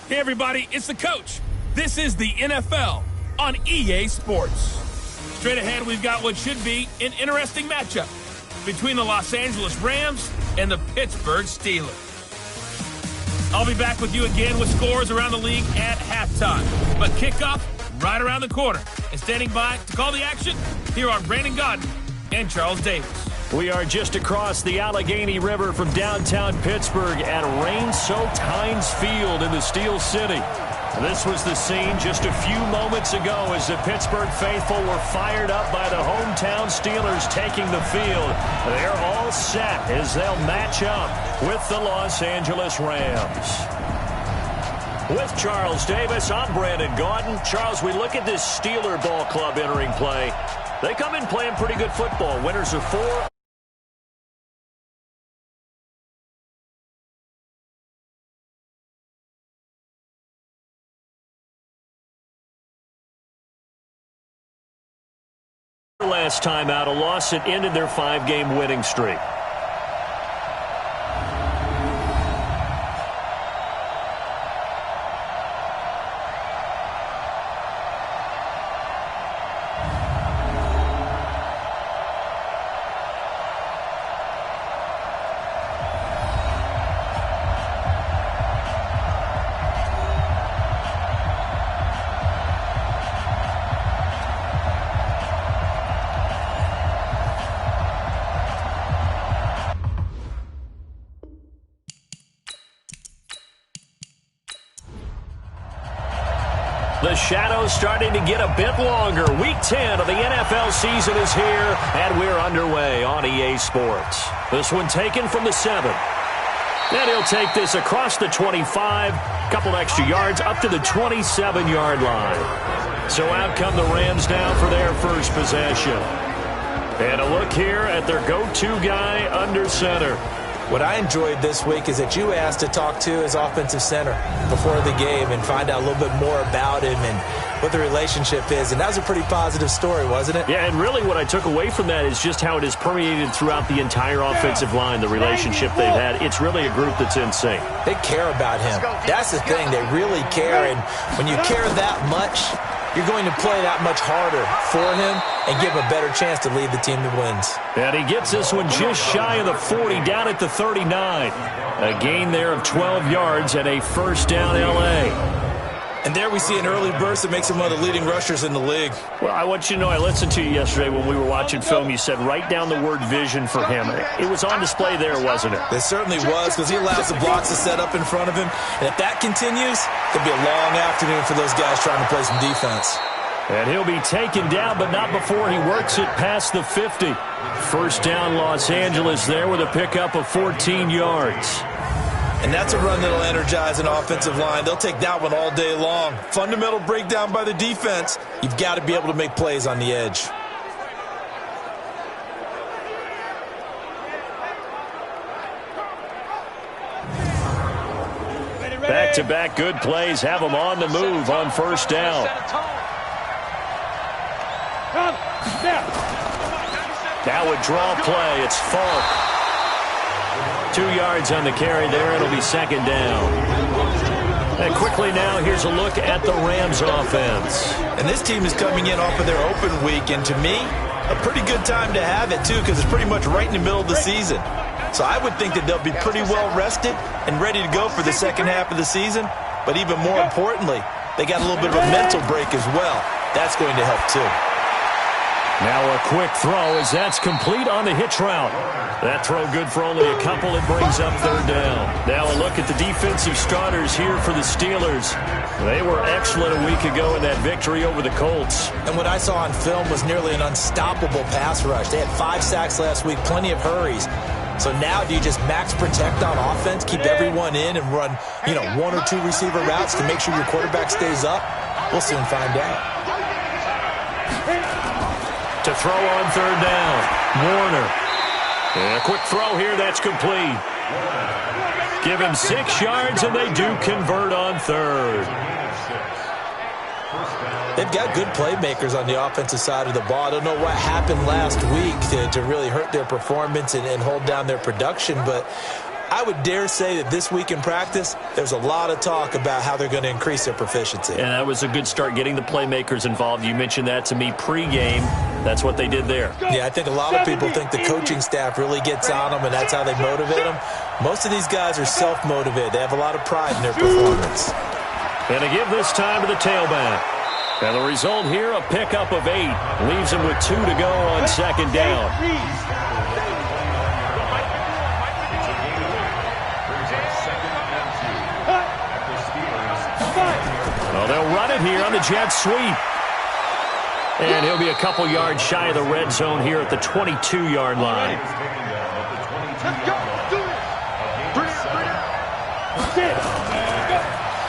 Hey everybody, it's the coach. This is the NFL on EA Sports. Straight ahead, we've got what should be an interesting matchup between the Los Angeles Rams and the Pittsburgh Steelers. I'll be back with you again with scores around the league at halftime. But kickoff right around the corner. And standing by to call the action, here are Brandon Gaudin and Charles Davis. We are just across the Allegheny River from downtown Pittsburgh at rain-soaked Heinz Field in the Steel City. This was the scene just a few moments ago as the Pittsburgh faithful were fired up by the hometown Steelers taking the field. They're all set as they'll match up with the Los Angeles Rams. With Charles Davis, I'm Brandon Gaudin. Charles, we look at this Steeler ball club entering play. They come in playing pretty good football. Winners of 4. Last time out, a loss that ended their 5-game winning streak. The shadow's starting to get a bit longer. Week 10 of the NFL season is here, and we're underway on EA Sports. This one taken from the 7. And he'll take this across the 25, couple extra yards up to the 27-yard line. So out come the Rams now for their first possession. And a look here at their go-to guy under center. What I enjoyed this week is that you asked to talk to his offensive center before the game and find out a little bit more about him and what the relationship is. And that was a pretty positive story, wasn't it? Yeah, and really what I took away from that is just how it has permeated throughout the entire offensive line, the relationship they've had. It's really a group that's in sync. They care about him. That's the thing. They really care. And when you care that much, you're going to play that much harder for him and give him a better chance to lead the team that wins. And he gets this one just shy of the 40, down at the 39. A gain there of 12 yards and a first down L.A. And there we see an early burst that makes him one of the leading rushers in the league. Well, I want you to know, I listened to you yesterday when we were watching film. You said write down the word vision for him. It was on display there, wasn't it? It certainly was, because he allows the blocks to set up in front of him. And if that continues, it'll be a long afternoon for those guys trying to play some defense. And he'll be taken down, but not before he works it past the 50. First down, Los Angeles there with a pickup of 14 yards. And that's a run that'll energize an offensive line. They'll take that one all day long. Fundamental breakdown by the defense. You've got to be able to make plays on the edge. Back-to-back good plays have them on the move on first down. Now a draw play. It's Falk. 2 yards on the carry there. It'll be second down. And quickly now, here's a look at the Rams offense. And this team is coming in off of their open week. And to me, a pretty good time to have it, too, because it's pretty much right in the middle of the season. So I would think that they'll be pretty well rested and ready to go for the second half of the season. But even more importantly, they got a little bit of a mental break as well. That's going to help, too. Now a quick throw as that's complete on the hitch route. That throw good for only a couple. It brings up third down. Now a look at the defensive starters here for the Steelers. They were excellent a week ago in that victory over the Colts. And what I saw on film was nearly an unstoppable pass rush. They had 5 sacks last week, plenty of hurries. So now do you just max protect on offense, keep everyone in and run, 1 or 2 receiver routes to make sure your quarterback stays up? We'll soon find out. To throw on third down, Warner. And a quick throw here, that's complete. Give him 6 yards, and they do convert on third. They've got good playmakers on the offensive side of the ball. I don't know what happened last week to really hurt their performance and hold down their production, but I would dare say that this week in practice, there's a lot of talk about how they're going to increase their proficiency. And that was a good start, getting the playmakers involved. You mentioned that to me pregame. That's what they did there. Yeah, I think a lot of people think the coaching staff really gets on them, and that's how they motivate them. Most of these guys are self-motivated. They have a lot of pride in their performance. And to give this time to the tailback. And the result here, a pickup of 8. Leaves him with 2 to go on second down. Well, they'll run it here on the jet sweep. And he'll be a couple yards shy of the red zone here at the 22-yard line.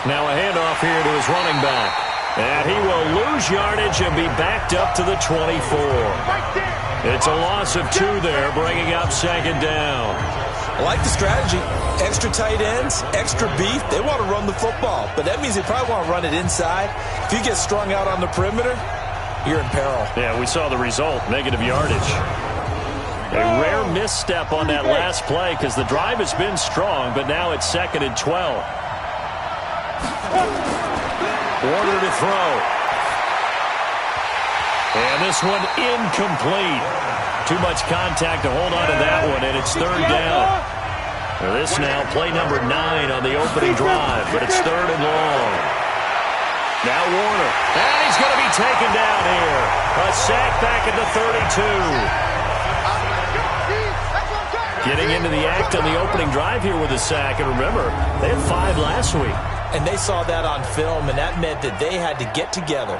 Now a handoff here to his running back. And he will lose yardage and be backed up to the 24. It's a loss of 2 there, bringing up second down. I like the strategy. Extra tight ends, extra beef. They want to run the football, but that means they probably want to run it inside. If you get strung out on the perimeter, you're in peril. Yeah, we saw the result, negative yardage. A rare misstep on that last play because the drive has been strong, but now it's 2nd and 12. Warner to throw. And this one incomplete. Too much contact to hold on to that one, and it's 3rd down. This now play number 9 on the opening drive, but it's 3rd and long. Now Warner, and he's going to be taken down here. A sack back at the 32. Getting into the act on the opening drive here with a sack, and remember, they had 5 last week. And they saw that on film, and that meant that they had to get together.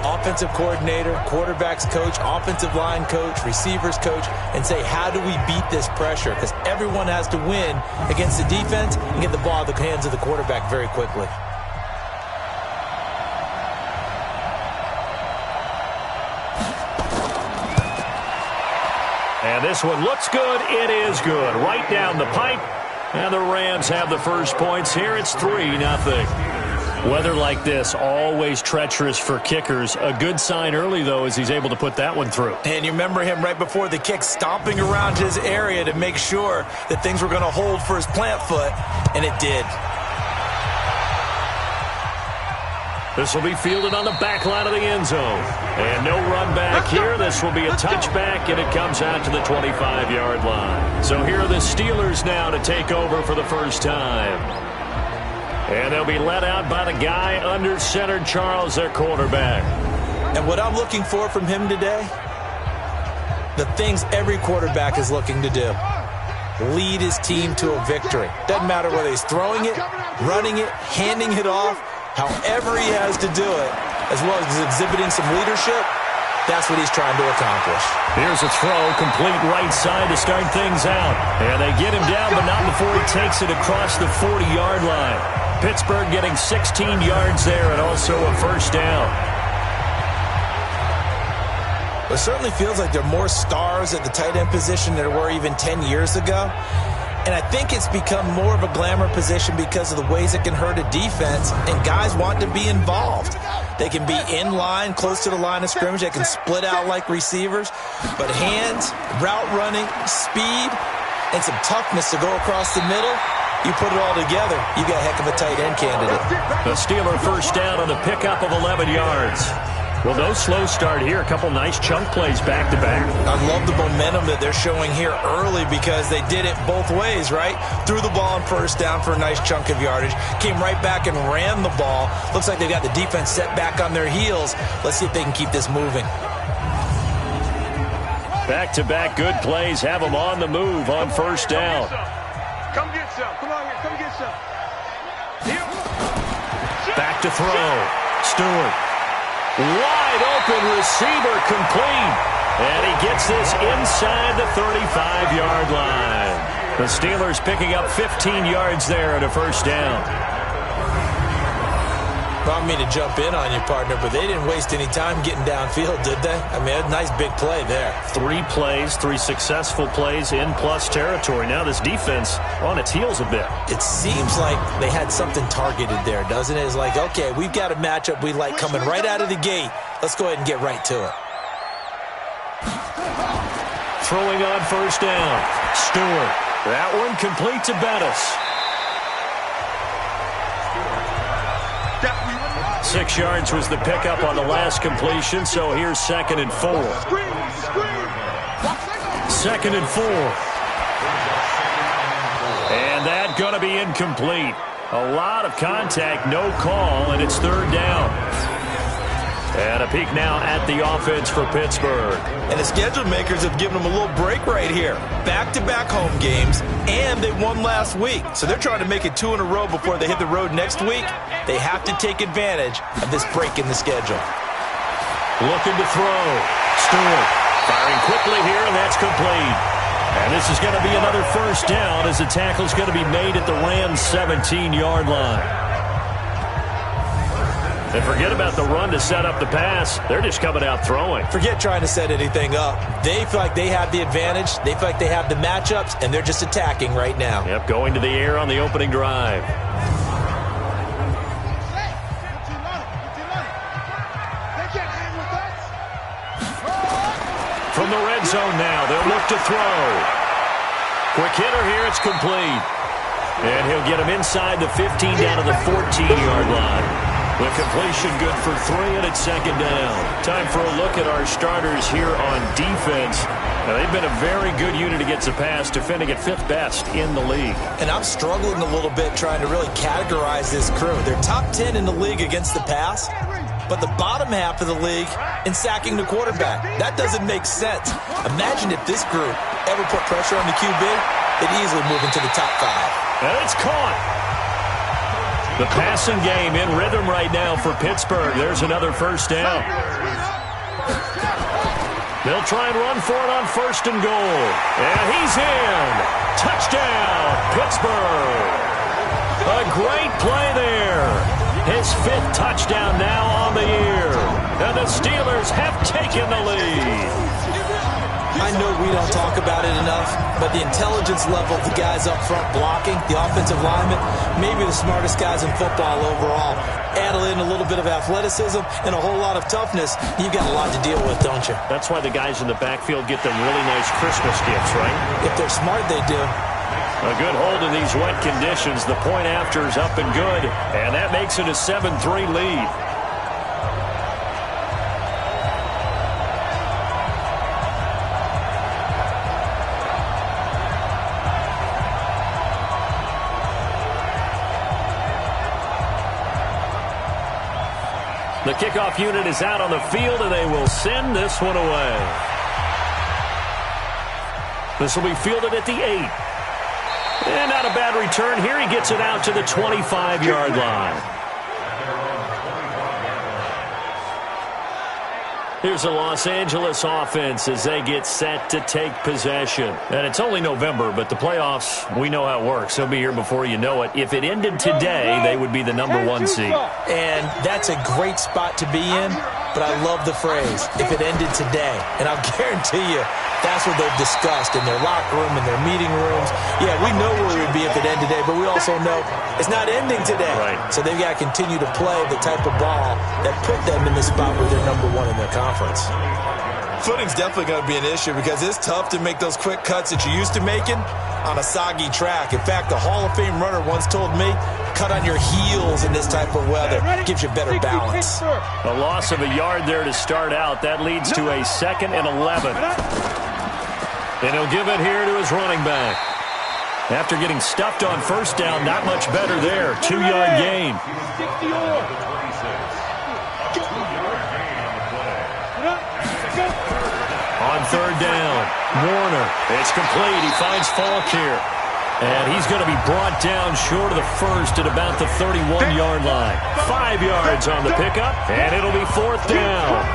Offensive coordinator, quarterbacks coach, offensive line coach, receivers coach, and say, how do we beat this pressure? Because everyone has to win against the defense and get the ball in the hands of the quarterback very quickly. And this one looks good. It is good. Right down the pipe. And the Rams have the first points here. It's 3-0. Weather like this, always treacherous for kickers. A good sign early, though, as he's able to put that one through. And you remember him right before the kick stomping around his area to make sure that things were going to hold for his plant foot, and it did. This will be fielded on the back line of the end zone. And no run back here. This will be a touchback, and it comes out to the 25-yard line. So here are the Steelers now to take over for the first time. And they'll be led out by the guy under center, Charles, their quarterback. And what I'm looking for from him today, the things every quarterback is looking to do. Lead his team to a victory. Doesn't matter whether he's throwing it, running it, handing it off. However he has to do it, as well as exhibiting some leadership, that's what he's trying to accomplish. Here's a throw, complete right side to start things out. And they get him down, but not before he takes it across the 40-yard line. Pittsburgh getting 16 yards there and also a first down. It certainly feels like there are more stars at the tight end position than there were even 10 years ago. And I think it's become more of a glamour position because of the ways it can hurt a defense, and guys want to be involved. They can be in line, close to the line of scrimmage. They can split out like receivers. But hands, route running, speed, and some toughness to go across the middle, you put it all together, you got a heck of a tight end candidate. The Steeler first down on the pickup of 11 yards. Well, no slow start here. A couple nice chunk plays back-to-back. I love the momentum that they're showing here early because they did it both ways, right? Threw the ball on first down for a nice chunk of yardage. Came right back and ran the ball. Looks like they got the defense set back on their heels. Let's see if they can keep this moving. Back-to-back good plays have them on the move on first down. Come get some. Come on here. Come get some. Back to throw. Stewart. Wide open receiver complete. And he gets this inside the 35-yard line. The Steelers picking up 15 yards there at a first down. I don't mean to jump in on you, partner, but they didn't waste any time getting downfield, did they? I mean, a nice big play there. 3 plays, 3 successful plays in plus territory. Now this defense on its heels a bit. It seems like they had something targeted there, doesn't it? It's like, okay, we've got a matchup we like coming right out of the gate. Let's go ahead and get right to it. Throwing on first down. Stewart. That one complete to Bettis. 6 yards was the pickup on the last completion, so here's 2nd and 4. 2nd and 4. And that going to be incomplete. A lot of contact, no call, and it's 3rd down. And a peek now at the offense for Pittsburgh. And the schedule makers have given them a little break right here. Back-to-back home games, and they won last week. So they're trying to make it 2 in a row before they hit the road next week. They have to take advantage of this break in the schedule. Looking to throw. Stewart firing quickly here, and that's complete. And this is going to be another 1st down as the tackle's going to be made at the Rams' 17-yard line. And forget about the run to set up the pass. They're just coming out throwing. Forget trying to set anything up. They feel like they have the advantage. They feel like they have the matchups, and they're just attacking right now. Yep, going to the air on the opening drive. From the red zone now, they'll look to throw. Quick hitter here, it's complete. And he'll get him inside the 15 down to the 14-yard line. The completion good for 3, and it's 2nd down. Time for a look at our starters here on defense. Now, they've been a very good unit against the pass, defending at 5th best in the league. And I'm struggling a little bit trying to really categorize this crew. They're top 10 in the league against the pass, but the bottom half of the league in sacking the quarterback. That doesn't make sense. Imagine if this group ever put pressure on the QB, they'd easily move into the top 5. And it's caught. The passing game in rhythm right now for Pittsburgh. There's another 1st down. They'll try and run for it on 1st and goal. And he's in. Touchdown, Pittsburgh. A great play there. His 5th touchdown now on the year. And the Steelers have taken the lead. I know we don't talk about it enough, but the intelligence level of the guys up front blocking, the offensive linemen, maybe the smartest guys in football overall. Add in a little bit of athleticism and a whole lot of toughness, you've got a lot to deal with, don't you? That's why the guys in the backfield get them really nice Christmas gifts, right? If they're smart, they do. A good hold in these wet conditions. The point after is up and good, and that makes it a 7-3 lead. The kickoff unit is out on the field, and they will send this one away. This will be fielded at the 8. And not a bad return here. He gets it out to the 25-yard line. Here's the Los Angeles offense as they get set to take possession. And it's only November, but the playoffs, we know how it works. They'll be here before you know it. If it ended today, they would be the number 1 seed. And that's a great spot to be in, but I love the phrase, if it ended today. And I'll guarantee you, that's what they've discussed in their locker room, in their meeting rooms. Yeah, we know where we would be if it ended today, but we also know it's not ending today. Right. So they've got to continue to play the type of ball that put them in the spot where they're number 1 in their conference. Footing's definitely going to be an issue because it's tough to make those quick cuts that you're used to making on a soggy track. In fact, the Hall of Fame runner once told me, cut on your heels in this type of weather. Gives you better balance. A loss of a yard there to start out. That leads to a 2nd and 11. And he'll give it here to his running back. After getting stuffed on 1st down, not much better there. 2-yard gain. On 3rd down, Warner. It's complete. He finds Falk here. And he's going to be brought down short of the 1st at about the 31-yard line. 5 yards on the pickup, and it'll be 4th down.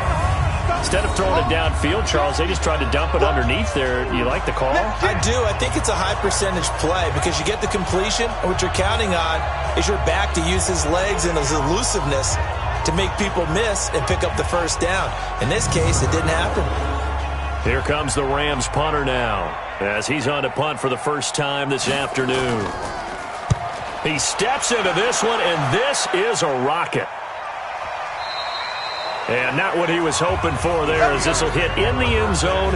Instead of throwing it downfield, Charles, they just tried to dump it underneath there. You like the call? I do. I think it's a high percentage play because you get the completion, and what you're counting on is your back to use his legs and his elusiveness to make people miss and pick up the 1st down. In this case, it didn't happen. Here comes the Rams punter now as he's on to punt for the first time this afternoon. He steps into this one, and this is a rocket. And not what he was hoping for there as this will hit in the end zone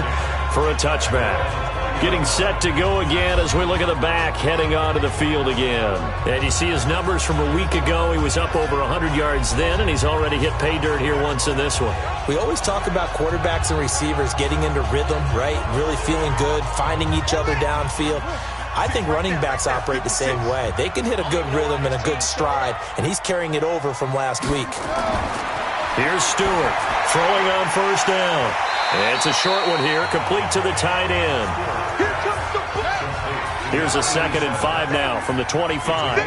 for a touchback. Getting set to go again as we look at the back, heading onto the field again. And you see his numbers from a week ago. He was up over 100 yards then, and he's already hit pay dirt here once in this one. We always talk about quarterbacks and receivers getting into rhythm, right? Really feeling good, finding each other downfield. I think running backs operate the same way. They can hit a good rhythm and a good stride, and he's carrying it over from last week. Here's Stewart throwing on first down. It's a short one here, complete to the tight end. Here's a 2nd and 5 now from the 25.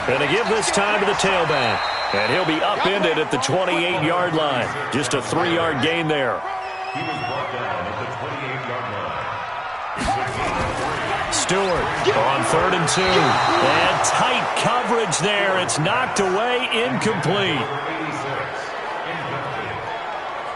Going to give this time to the tailback. And he'll be upended at the 28-yard line. Just a 3-yard gain there. Stewart on 3rd and 2. And tight coverage there. It's knocked away, incomplete.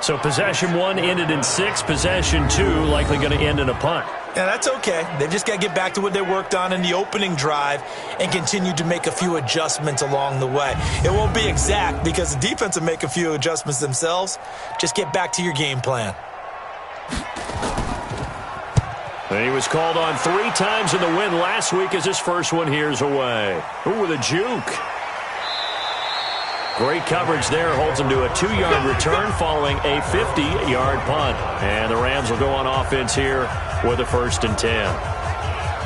So possession 1 ended in 6. Possession 2 likely going to end in a punt. Yeah, that's okay. They've just got to get back to what they worked on in the opening drive and continue to make a few adjustments along the way. It won't be exact because the defense will make a few adjustments themselves. Just get back to your game plan. And he was called on 3 times in the win last week as his first one here's away. Ooh, with a juke. Great coverage there. Holds him to a 2-yard return following a 50-yard punt. And the Rams will go on offense here with a 1st and 10.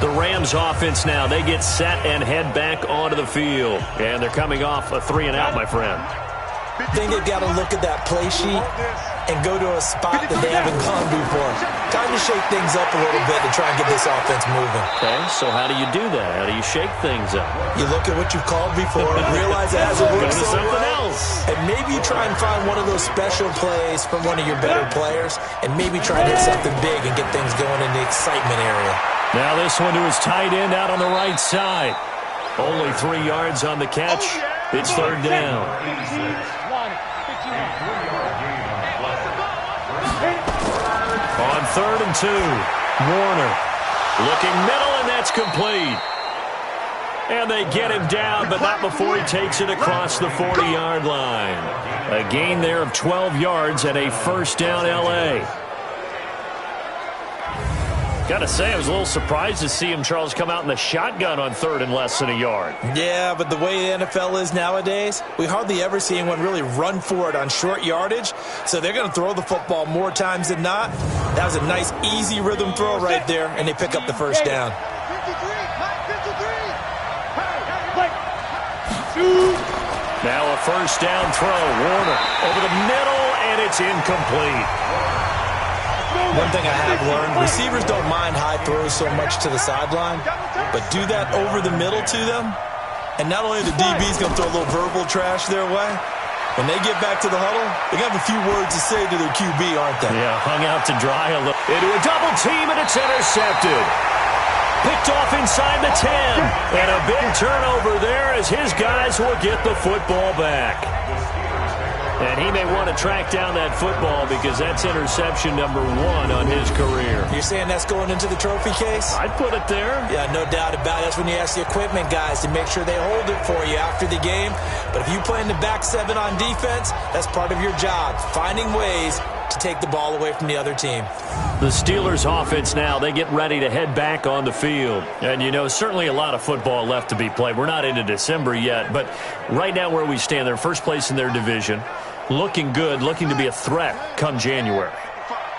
The Rams offense now, they get set and head back onto the field. And they're coming off a 3-and-out, my friend. I think they've got to look at that play sheet and go to a spot that they haven't gone before. Time to shake things up a little bit to try and get this offense moving. Okay, so how do you do that? How do you shake things up? You look at what you've called before and realize it hasn't worked so something well. else. And maybe you try and find one of those special plays from one of your better players and maybe try to hit something big and get things going in the excitement area. Now this one to his tight end out on the right side. Only 3 yards on the catch. It's 3rd down. On 3rd and 2, Warner looking middle, and that's complete. And they get him down, but not before he takes it across the 40-yard line. A gain there of 12 yards and a 1st down L.A. Got to say, I was a little surprised to see him, Charles, come out in the shotgun on 3rd and less than a yard. Yeah, but the way the NFL is nowadays, we hardly ever see anyone really run for it on short yardage. So they're going to throw the football more times than not. That was a nice, easy rhythm throw right there, and they pick up the 1st down. Now a 1st down throw. Warner over the middle, and it's incomplete. One thing I have learned, receivers don't mind high throws so much to the sideline, but do that over the middle to them, and not only the DB's going to throw a little verbal trash their way, when they get back to the huddle, they have a few words to say to their QB, aren't they? Yeah, hung out to dry a little. Into a double team, and it's intercepted. Picked off inside the 10, and a big turnover there as his guys will get the football back. And he may want to track down that football because that's interception number 1 on his career. You're saying that's going into the trophy case? I'd put it there. Yeah, no doubt about it. That's when you ask the equipment guys to make sure they hold it for you after the game. But if you play in the back 7 on defense, that's part of your job, finding ways to take the ball away from the other team. The Steelers offense now, they get ready to head back on the field. And, you know, certainly a lot of football left to be played. We're not into December yet, but right now where we stand, they're first place in their division. Looking good, looking to be a threat come January.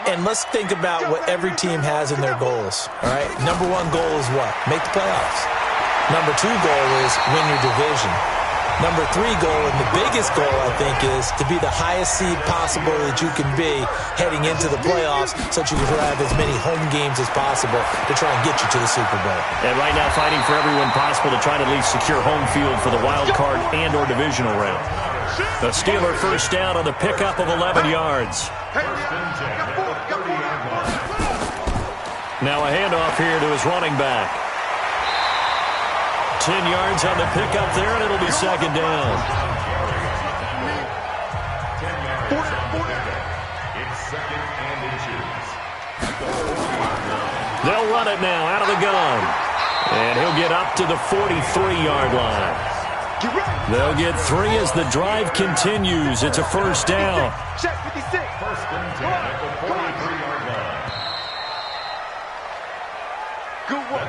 And let's think about what every team has in their goals, all right? Number 1 goal is what? Make the playoffs. Number 2 goal is win your division. Number 3 goal, and the biggest goal, I think, is to be the highest seed possible that you can be heading into the playoffs so that you can have as many home games as possible to try and get you to the Super Bowl. And right now fighting for everyone possible to try to at least secure home field for the wild card and or divisional round. The Steeler 1st down on the pickup of 11 yards. Now a handoff here to his running back. 10 yards on the pickup there, and it'll be 2nd down. They'll run it now out of the gun. And he'll get up to the 43-yard line. They'll get 3 as the drive continues. It's a first down. Check 56. First and 10 at the 43-yard line.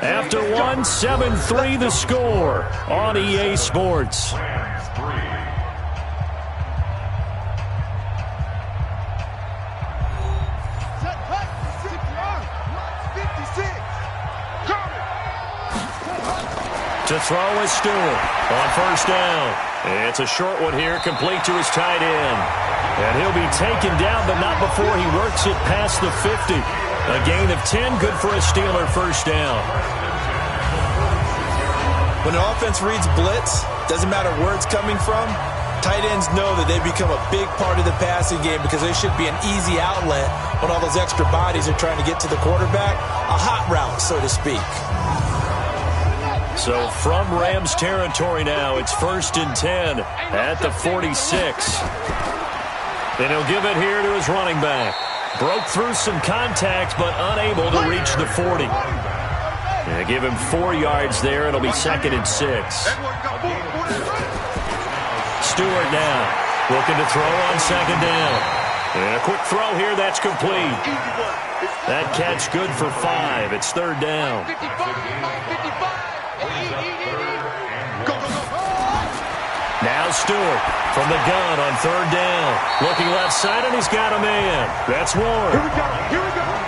After 7-3 the score on EA Sports. To throw is Stewart on first down. It's a short one here, complete to his tight end. And he'll be taken down, but not before he works it past the 50. A gain of 10, good for a Steeler first down. When an offense reads blitz, doesn't matter where it's coming from, tight ends know that they become a big part of the passing game because they should be an easy outlet when all those extra bodies are trying to get to the quarterback. A hot route, so to speak. So from Rams territory now, it's first and 10 at the 46. And he'll give it here to his running back. Broke through some contact, but unable to reach the 40. And give him 4 yards there. It'll be second and 6. Stewart now looking to throw on second down. And a quick throw here, that's complete. That catch good for 5. It's third down. Now Stewart from the gun on third down. Looking left side, and he's got a man. That's Warren.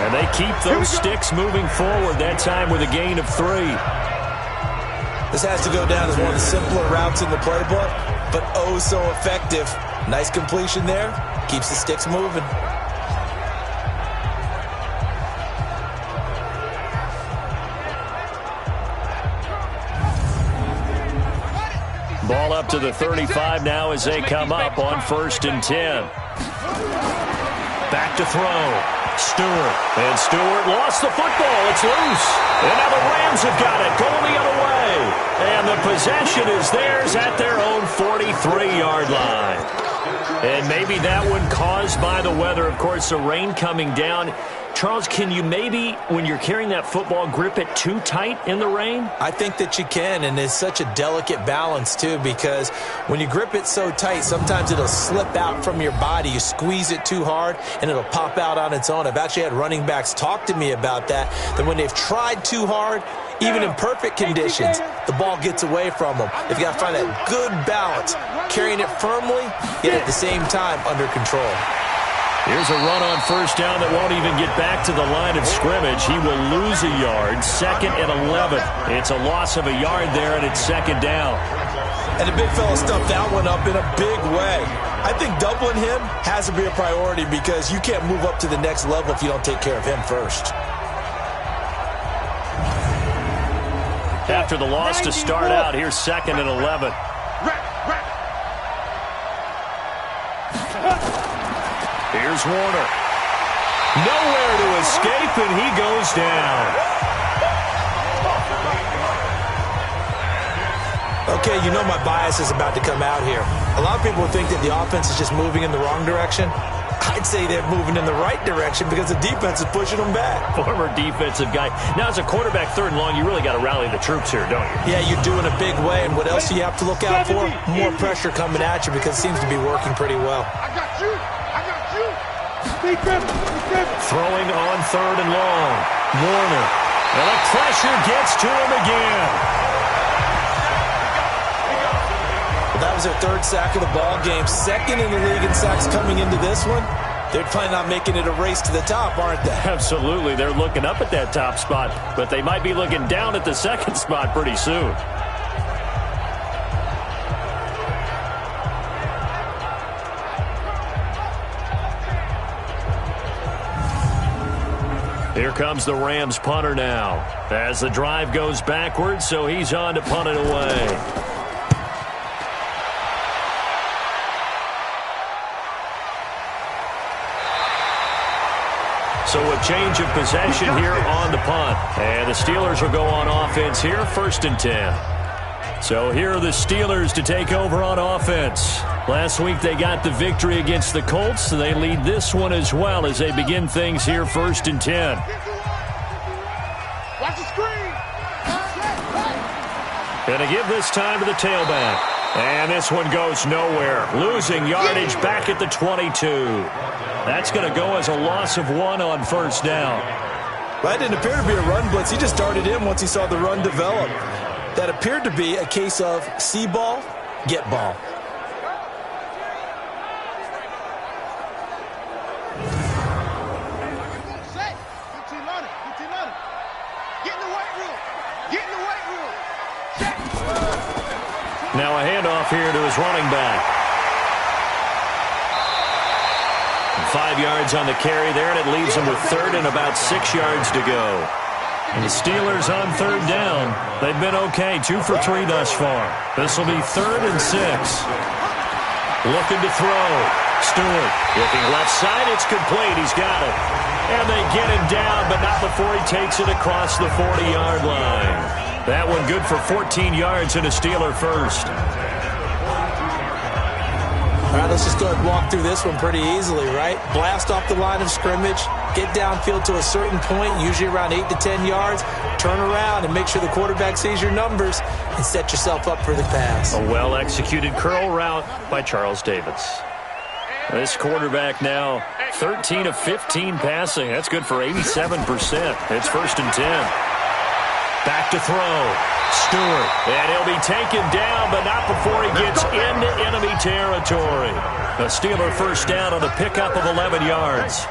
And they keep those sticks moving forward, that time with a gain of 3. This has to go down as one of the simpler routes in the playbook, but oh so effective. Nice completion there. Keeps the sticks moving. Ball up to the 35 now as they come up on first and 10. Back to throw. Stewart. And Stewart lost the football. It's loose. And now the Rams have got it. Going the other way. And the possession is theirs at their own 43-yard line. And maybe that one caused by the weather. Of course, the rain coming down. Charles, can you maybe, when you're carrying that football, grip it too tight in the rain? I think that you can, and it's such a delicate balance, too, because when you grip it so tight, sometimes it'll slip out from your body. You squeeze it too hard, and it'll pop out on its own. I've actually had running backs talk to me about that when they've tried too hard, even in perfect conditions, the ball gets away from them. They've got to find that good balance, carrying it firmly, yet at the same time under control. Here's a run on first down that won't even get back to the line of scrimmage. He will lose a yard. Second and 11. It's a loss of a yard there, and it's second down. And the big fella stuffed that one up in a big way. I think doubling him has to be a priority because you can't move up to the next level if you don't take care of him first. After the loss to start out, here's second and 11. Here's Warner. Nowhere to escape, and he goes down. Okay, you know my bias is about to come out here. A lot of people think that the offense is just moving in the wrong direction. I'd say they're moving in the right direction because the defense is pushing them back. Former defensive guy. Now, as a quarterback, third and long, you really got to rally the troops here, don't you? Yeah, you do in a big way. And what else do you have to look out for? More pressure coming at you because it seems to be working pretty well. I got you. Throwing on third and long. Warner. And the pressure gets to him again. Well, that was their third sack of the ball game. Second in the league in sacks coming into this one. They're planning on making it a race to the top, aren't they? Absolutely. They're looking up at that top spot, but they might be looking down at the second spot pretty soon. Here comes the Rams punter now as the drive goes backwards, so he's on to punt it away. So a change of possession here on the punt. And the Steelers will go on offense here, first and 10. So here are the Steelers to take over on offense. Last week they got the victory against the Colts, so they lead this one as well as they begin things here, first and 10. Watch the screen. Going to give this time to the tailback. And this one goes nowhere. Losing yardage back at the 22. That's going to go as a loss of 1 on first down. That didn't appear to be a run blitz. He just darted in once he saw the run develop. That appeared to be a case of see ball, get ball. Now a handoff here to his running back. 5 yards on the carry there, and it leaves him with third and about 6 yards to go. And the Steelers on third down. They've been okay, 2 for 3 thus far. This will be 3rd and 6. Looking to throw. Stewart looking left side. It's complete. He's got it. And they get him down, but not before he takes it across the 40-yard line. That one good for 14 yards and a Steeler first. All right, let's just go ahead and walk through this one pretty easily, right? Blast off the line of scrimmage, get downfield to a certain point, usually around 8 to 10 yards, turn around and make sure the quarterback sees your numbers and set yourself up for the pass. A well-executed curl route by Charles Davis. This quarterback now 13 of 15 passing. That's good for 87%. It's 1st and 10. Back to throw. Stewart. And he'll be taken down, but not before he gets into enemy territory. A Steeler first down on a pickup of 11 yards.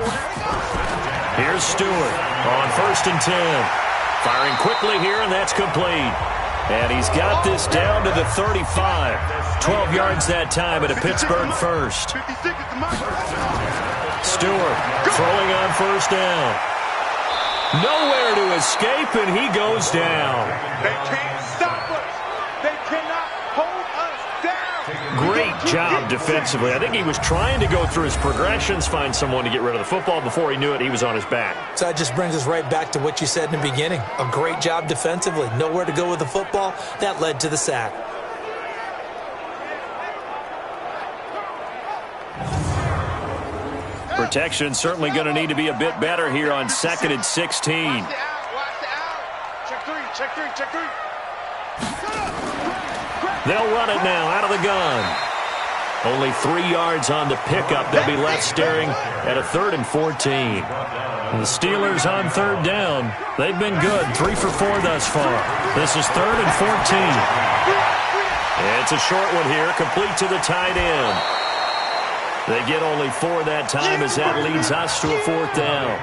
Here's Stewart on 1st and 10. Firing quickly here, and that's complete. And he's got this down to the 35. 12 yards that time at a Pittsburgh first. Stewart throwing on 1st down. Nowhere to escape, and he goes down. They can't stop us. They cannot hold us down. Great job defensively. I think he was trying to go through his progressions, find someone to get rid of the football. Before he knew it, he was on his back. So that just brings us right back to what you said in the beginning. A great job defensively. Nowhere to go with the football. That led to the sack. Protection certainly going to need to be a bit better here on 2nd and 16. They'll run it now out of the gun. Only 3 yards on the pickup. They'll be left staring at a 3rd and 14. And the Steelers on 3rd down. They've been good. 3 for 4 thus far. This is 3rd and 14. It's a short one here, complete to the tight end. They get only 4 that time as that leads us to a 4th down.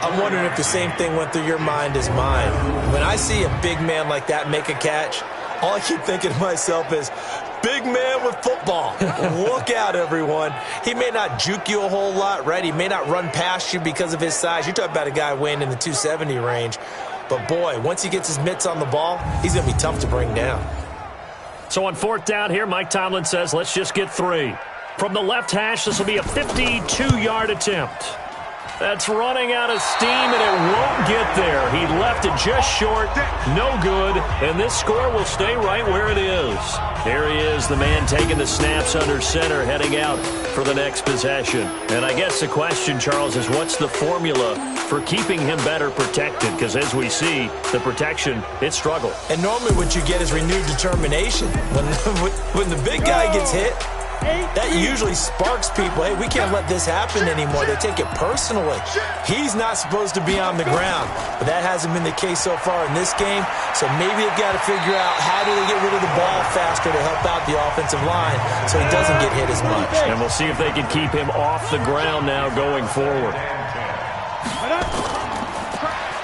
I'm wondering if the same thing went through your mind as mine. When I see a big man like that make a catch, all I keep thinking to myself is, big man with football. Look out, everyone. He may not juke you a whole lot, right? He may not run past you because of his size. You're talking about a guy weighing in the 270 range. But, boy, once he gets his mitts on the ball, he's going to be tough to bring down. So on 4th down here, Mike Tomlin says, let's just get 3. From the left hash, this will be a 52-yard attempt. That's running out of steam, and it won't get there. He left it just short, no good, and this score will stay right where it is. Here he is, the man taking the snaps under center, heading out for the next possession. And I guess the question, Charles, is what's the formula for keeping him better protected? Because as we see, the protection, it struggled. And normally what you get is renewed determination. When the big guy gets hit, that usually sparks people. Hey, we can't let this happen anymore. They take it personally. He's not supposed to be on the ground, but that hasn't been the case so far in this game. So maybe they've got to figure out how do they get rid of the ball faster to help out the offensive line so he doesn't get hit as much. And we'll see if they can keep him off the ground now going forward.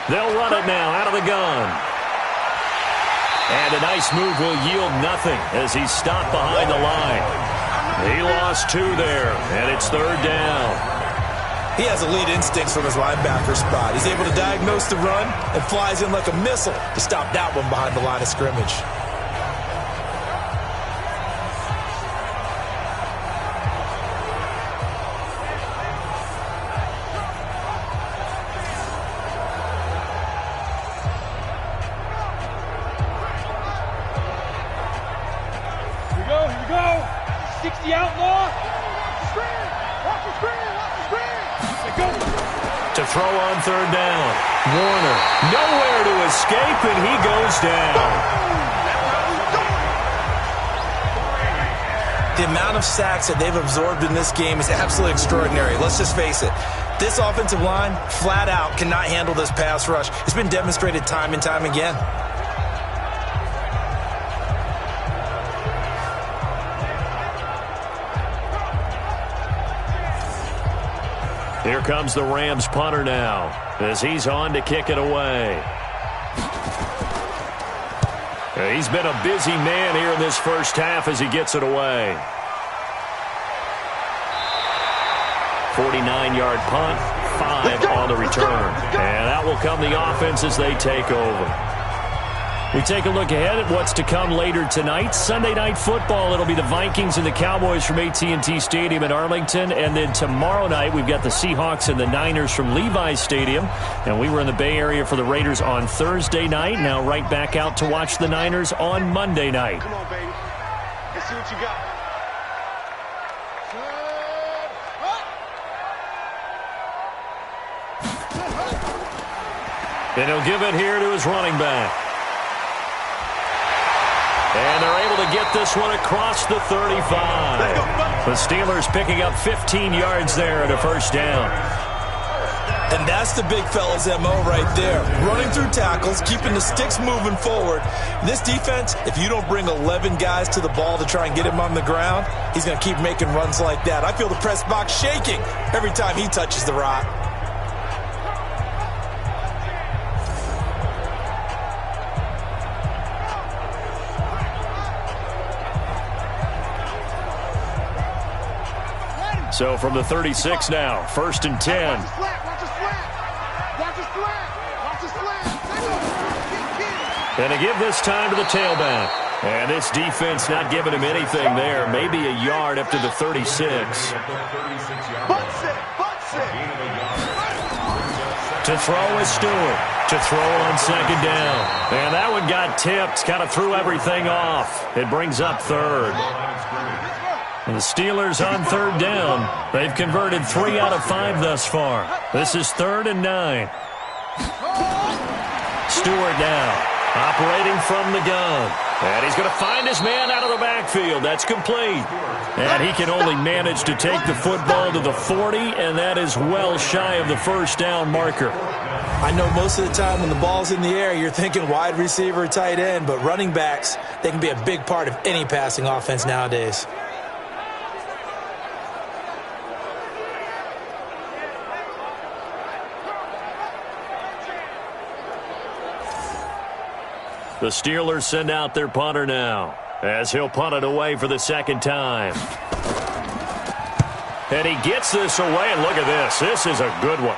They'll run it now out of the gun. And a nice move will yield nothing as he's stopped behind the line. He lost 2 there, and it's 3rd down. He has elite instincts from his linebacker spot. He's able to diagnose the run and flies in like a missile to stop that one behind the line of scrimmage. Here we go. 60 outlaw. Watch the screen. To throw on 3rd down. Warner, nowhere to escape, and he goes down. The amount of sacks that they've absorbed in this game is absolutely extraordinary. Let's just face it. This offensive line, flat out, cannot handle this pass rush. It's been demonstrated time and time again. Here comes the Rams punter now as he's on to kick it away. He's been a busy man here in this first half as he gets it away. 49-yard punt, 5 on the return. And that will come the offense as they take over. We take a look ahead at what's to come later tonight. Sunday Night Football, it'll be the Vikings and the Cowboys from AT&T Stadium in Arlington. And then tomorrow night, we've got the Seahawks and the Niners from Levi's Stadium. And we were in the Bay Area for the Raiders on Thursday night. Now right back out to watch the Niners on Monday night. Come on, baby. Let's see what you got. And he'll give it here to his running back. And they're able to get this one across the 35. The Steelers picking up 15 yards there at a first down. And that's the big fella's MO right there. Running through tackles, keeping the sticks moving forward. This defense, if you don't bring 11 guys to the ball to try and get him on the ground, he's going to keep making runs like that. I feel the press box shaking every time he touches the rock. So from the 36 now, 1st and 10. And to give this time to the tailback. And this defense not giving him anything there. Maybe a yard up to the 36. To throw is Stewart. To throw on 2nd down. And that one got tipped. Kind of threw everything off. It brings up 3rd. And the Steelers on 3rd down. They've converted 3 out of 5 thus far. This is 3rd and 9. Stewart now operating from the gun. And he's going to find his man out of the backfield. That's complete. And he can only manage to take the football to the 40, and that is well shy of the first down marker. I know most of the time when the ball's in the air, you're thinking wide receiver, tight end, but running backs, they can be a big part of any passing offense nowadays. The Steelers send out their punter now as he'll punt it away for the 2nd time. And he gets this away, and look at this. This is a good one.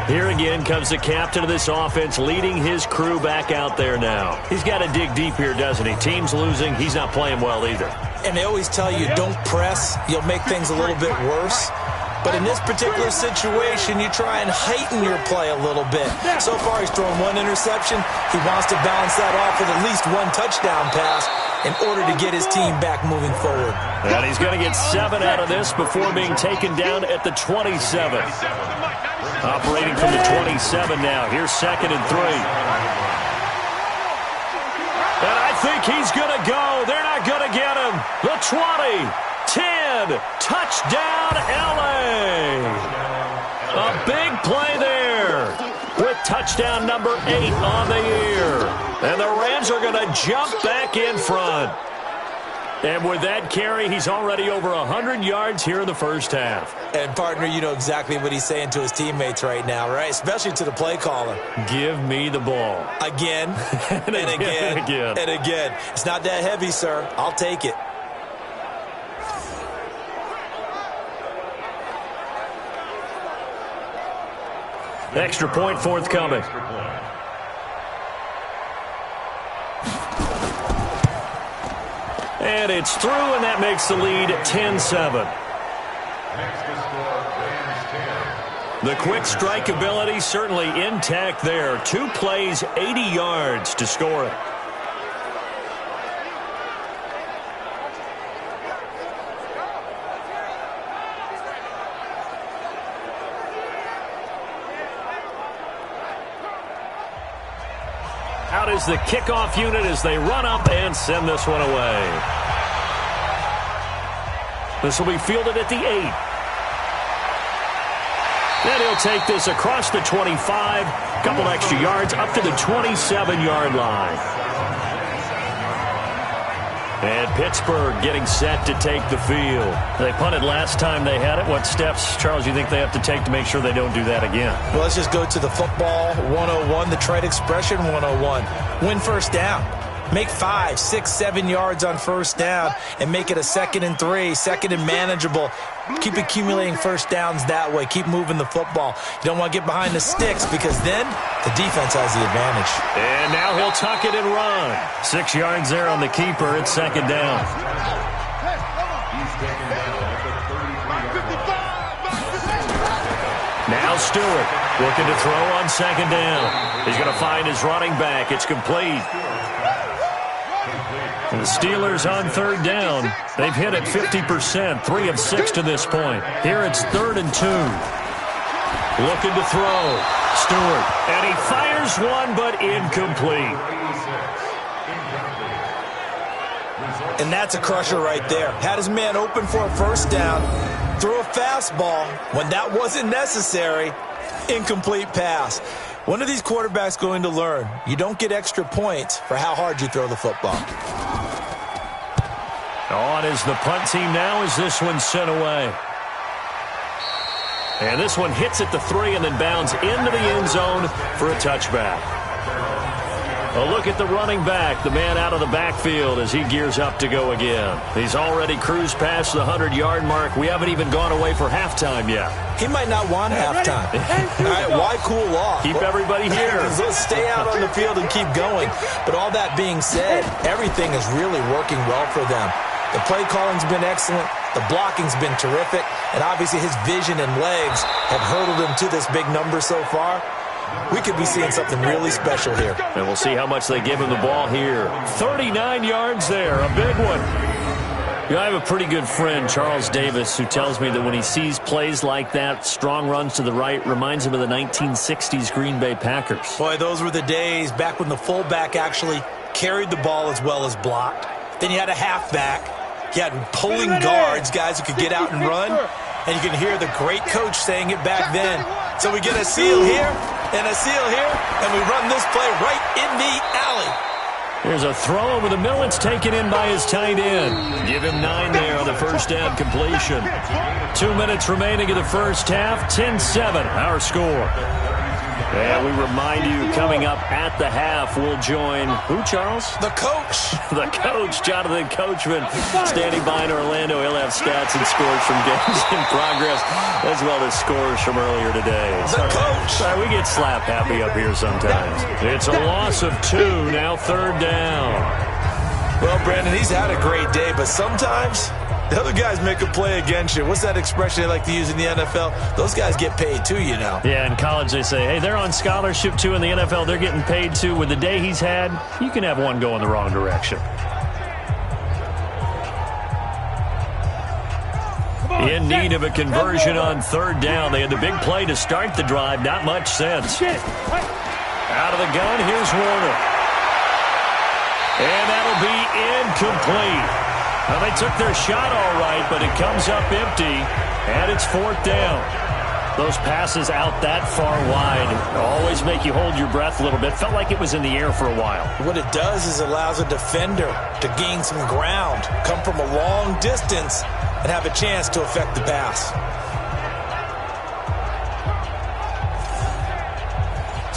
Here again comes the captain of this offense leading his crew back out there now. He's got to dig deep here, doesn't he? Team's losing. He's not playing well either. And they always tell you, don't press. You'll make things a little bit worse. But in this particular situation, you try and heighten your play a little bit. So far, he's thrown 1 interception. He wants to balance that off with at least 1 touchdown pass in order to get his team back moving forward. And he's going to get 7 out of this before being taken down at the 27. Operating from the 27 now. Here's 2nd and 3. And I think he's going to go. They're not going to get him. The 20. 10, touchdown LA. A big play there with touchdown number 8 on the year. And the Rams are going to jump back in front. And with that carry, he's already over 100 yards here in the first half. And, partner, you know exactly what he's saying to his teammates right now, right? Especially to the play caller. Give me the ball. Again, and again, and again. It's not that heavy, sir. I'll take it. Extra point forthcoming. And it's through, and that makes the lead 10-7. The quick strike ability certainly intact there. 2 plays, 80 yards to score it. Out is the kickoff unit as they run up and send this one away. This will be fielded at the 8. Then he'll take this across the 25, couple extra yards up to the 27-yard line. And Pittsburgh getting set to take the field. They punted last time they had it. What steps, Charles, do you think they have to take to make sure they don't do that again? Well, let's just go to the football 101, the trade expression 101. Win first down. Make 5, 6, 7 yards on first down and make it a 2nd and 3, 2nd and manageable. Keep accumulating first downs that way. Keep moving the football. You don't want to get behind the sticks because then the defense has the advantage. And now he'll tuck it and run. 6 yards there on the keeper. It's 2nd down. Now Stewart looking to throw on 2nd down. He's going to find his running back. It's complete. And the Steelers on 3rd down. They've hit it 50%, 3 of 6 to this point. Here it's 3rd and 2. Looking to throw. Stewart. And he fires one, but incomplete. And that's a crusher right there. Had his man open for a first down. Threw a fastball when that wasn't necessary. Incomplete pass. When are these quarterbacks going to learn? You don't get extra points for how hard you throw the football. On is the punt team now as this one's sent away. And this one hits at the 3 and then bounds into the end zone for a touchback. A look at the running back, the man out of the backfield as he gears up to go again. He's already cruised past the 100-yard mark. We haven't even gone away for halftime yet. He might not want halftime. All right, why cool off? Keep everybody here. Let's stay out on the field and keep going. But all that being said, everything is really working well for them. The play calling's been excellent. The blocking's been terrific. And obviously his vision and legs have hurdled him to this big number so far. We could be seeing something really special here. And we'll see how much they give him the ball here. 39 yards there, a big one. You know, I have a pretty good friend, Charles Davis, who tells me that when he sees plays like that, strong runs to the right, reminds him of the 1960s Green Bay Packers. Boy, those were the days back when the fullback actually carried the ball as well as blocked. Then you had a halfback. You had pulling guards, guys who could get out and run. And you can hear the great coach saying it back then. So we get a seal here and a seal here, and we run this play right in the alley. There's a throw over the middle. It's taken in by his tight end. Give him 9 there on the first down completion. 2 minutes remaining in the first half. 10-7, our score. And we remind you, coming up at the half, we'll join who, Charles? The coach. The coach, Jonathan Coachman, standing by in Orlando. He'll have stats and scores from games in progress, as well as scores from earlier today. The coach. We get slap happy up here sometimes. It's a loss of 2, now 3rd down. Well, Brandon, he's had a great day, but sometimes the other guys make a play against you. What's that expression they like to use in the NFL? Those guys get paid too, you know. Yeah, in college they say, hey, they're on scholarship too. In the NFL, they're getting paid too. With the day he's had, you can have one go in the wrong direction. In need of a conversion on 3rd down. They had the big play to start the drive. Not much sense. Out of the gun, here's Warner. And that'll be incomplete. Well, they took their shot all right, but it comes up empty, and it's 4th down. Those passes out that far wide always make you hold your breath a little bit. Felt like it was in the air for a while. What it does is it allows a defender to gain some ground, come from a long distance, and have a chance to affect the pass.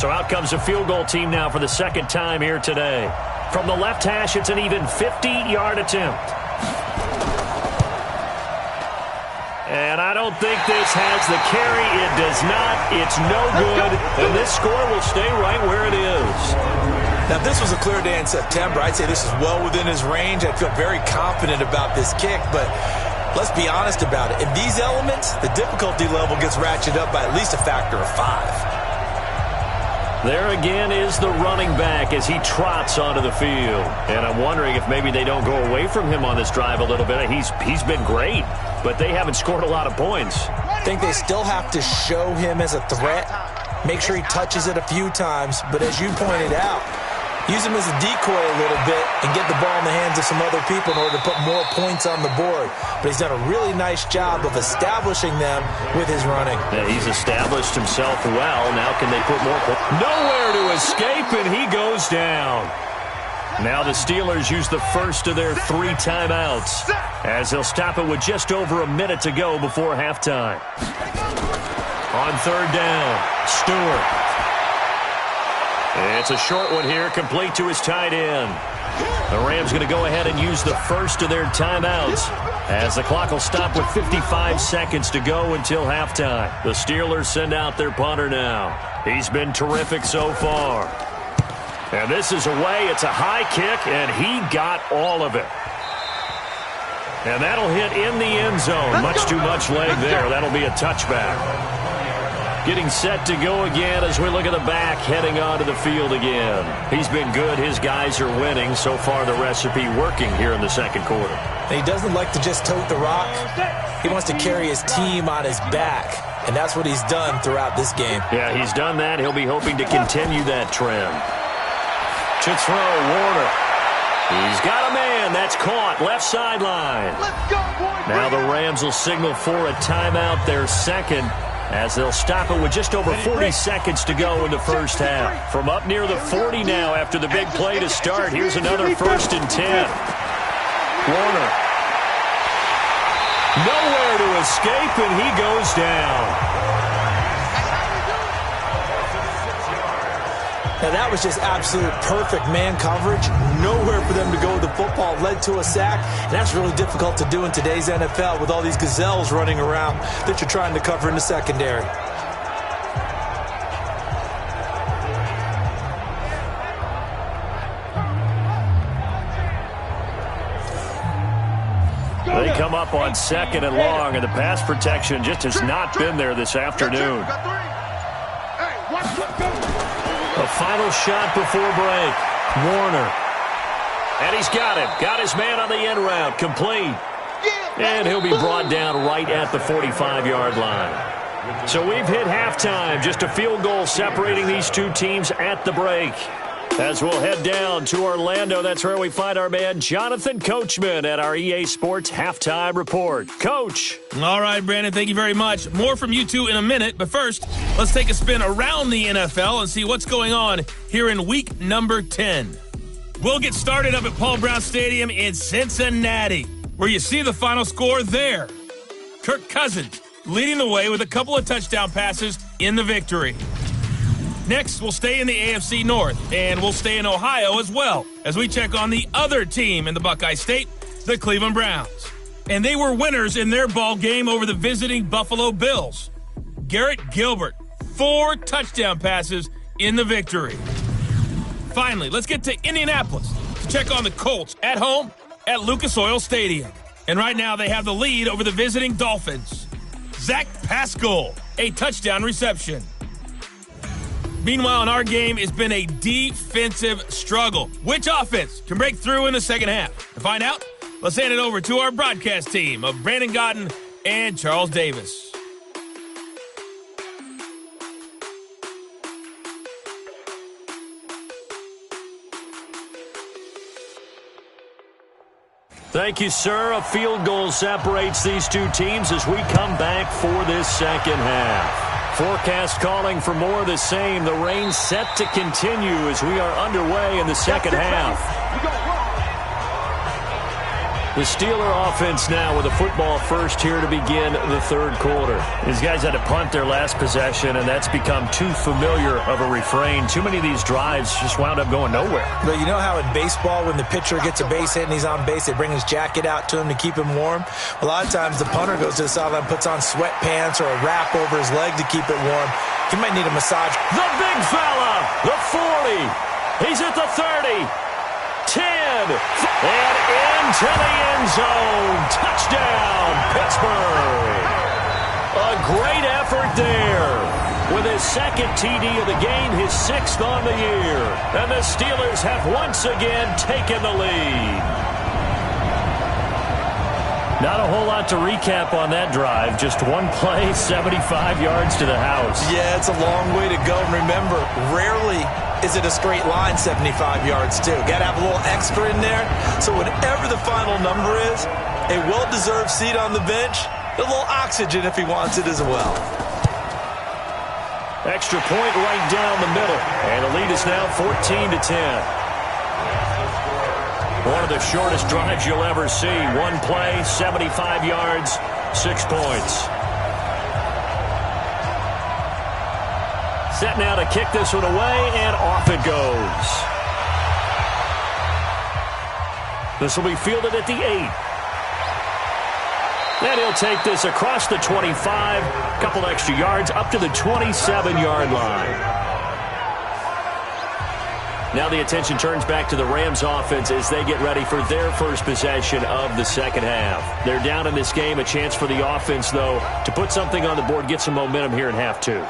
So out comes the field goal team now for the 2nd time here today. From the left hash, it's an even 50-yard attempt. And I don't think this has the carry. It does not. It's no good. And this score will stay right where it is. Now, if this was a clear day in September, I'd say this is well within his range. I feel very confident about this kick, but let's be honest about it. In these elements, the difficulty level gets ratcheted up by at least a factor of 5. There again is the running back as he trots onto the field. And I'm wondering if maybe they don't go away from him on this drive a little bit. He's been great, but they haven't scored a lot of points. I think they still have to show him as a threat, make sure he touches it a few times. But as you pointed out, Use him as a decoy a little bit and get the ball in the hands of some other people in order to put more points on the board. But he's done a really nice job of establishing them with his running. Yeah, he's established himself well. Now can they put more points? Nowhere to escape, and he goes down. Now the Steelers use the first of their 3 timeouts as they'll stop it with just over a minute to go before halftime. On third down, Stewart. It's a short one here, complete to his tight end. The Rams going to go ahead and use the first of their timeouts as the clock will stop with 55 seconds to go until halftime. The Steelers send out their punter now. He's been terrific so far. And this is away. It's a high kick, and he got all of it. And that'll hit in the end zone. Much too much leg there. That'll be a touchback. Getting set to go again as we look at the back, heading onto the field again. He's been good. His guys are winning. So far, the recipe working here in the second quarter. And he doesn't like to just tote the rock. He wants to carry his team on his back. And that's what he's done throughout this game. Yeah, he's done that. He'll be hoping to continue that trend. To throw, Warner. He's got a man. That's caught. Left sideline. Now the Rams will signal for a timeout, their second, as they'll stop it with just over 40 seconds to go in the first half. From up near the 40 now after the big play to start. Here's another 1st and 10. Warner. Nowhere to escape, and he goes down. Now that was just absolute perfect man coverage. Nowhere for them to go with the football. Led to a sack. And that's really difficult to do in today's NFL with all these gazelles running around that you're trying to cover in the secondary. They come up on 2nd and long, and the pass protection just has not been there this afternoon. A final shot before break. Warner. And he's got him. Got his man on the end route. Complete. And he'll be brought down right at the 45-yard line. So we've hit halftime. Just a field goal separating these two teams at the break. As we'll head down to Orlando, that's where we find our man Jonathan Coachman at our EA Sports Halftime Report. Coach. All right, Brandon, thank you very much. More from you two in a minute, but first, let's take a spin around the NFL and see what's going on here in week number 10. We'll get started up at Paul Brown Stadium in Cincinnati, where you see the final score there. Kirk Cousins leading the way with a couple of touchdown passes in the victory. Next, we'll stay in the AFC North, and we'll stay in Ohio as well, as we check on the other team in the Buckeye State, the Cleveland Browns. And they were winners in their ball game over the visiting Buffalo Bills. Garrett Gilbert, 4 touchdown passes in the victory. Finally, let's get to Indianapolis to check on the Colts at home at Lucas Oil Stadium. And right now, they have the lead over the visiting Dolphins. Zach Pascal, a touchdown reception. Meanwhile, in our game, it's been a defensive struggle. Which offense can break through in the second half? To find out, let's hand it over to our broadcast team of Brandon Godden and Charles Davis. Thank you, sir. A field goal separates these two teams as we come back for this second half. Forecast calling for more of the same. The rain set to continue as we are underway in the second half. The Steeler offense now with a football first here to begin the third quarter. These guys had to punt their last possession, and that's become too familiar of a refrain. Too many of these drives just wound up going nowhere. But you know how in baseball, when the pitcher gets a base hit and he's on base, they bring his jacket out to him to keep him warm? A lot of times the punter goes to the sideline, puts on sweatpants or a wrap over his leg to keep it warm. He might need a massage. The big fella, the 40. He's at the 30. 10, and into the end zone. Touchdown, Pittsburgh. A great effort there. With his second TD of the game, his 6th on the year. And the Steelers have once again taken the lead. Not a whole lot to recap on that drive. Just one play, 75 yards to the house. Yeah, it's a long way to go. And remember, rarely is it a straight line 75 yards, too. Got to have a little extra in there. So whatever the final number is, a well-deserved seat on the bench, a little oxygen if he wants it as well. Extra point right down the middle. And the lead is now 14-10. One of the shortest drives you'll ever see. One play, 75 yards, 6 points. Set now to kick this one away, and off it goes. This will be fielded at the 8. And he'll take this across the 25, a couple extra yards, up to the 27-yard line. Now the attention turns back to the Rams offense as they get ready for their first possession of the second half. They're down in this game. A chance for the offense, though, to put something on the board, get some momentum here in half 2.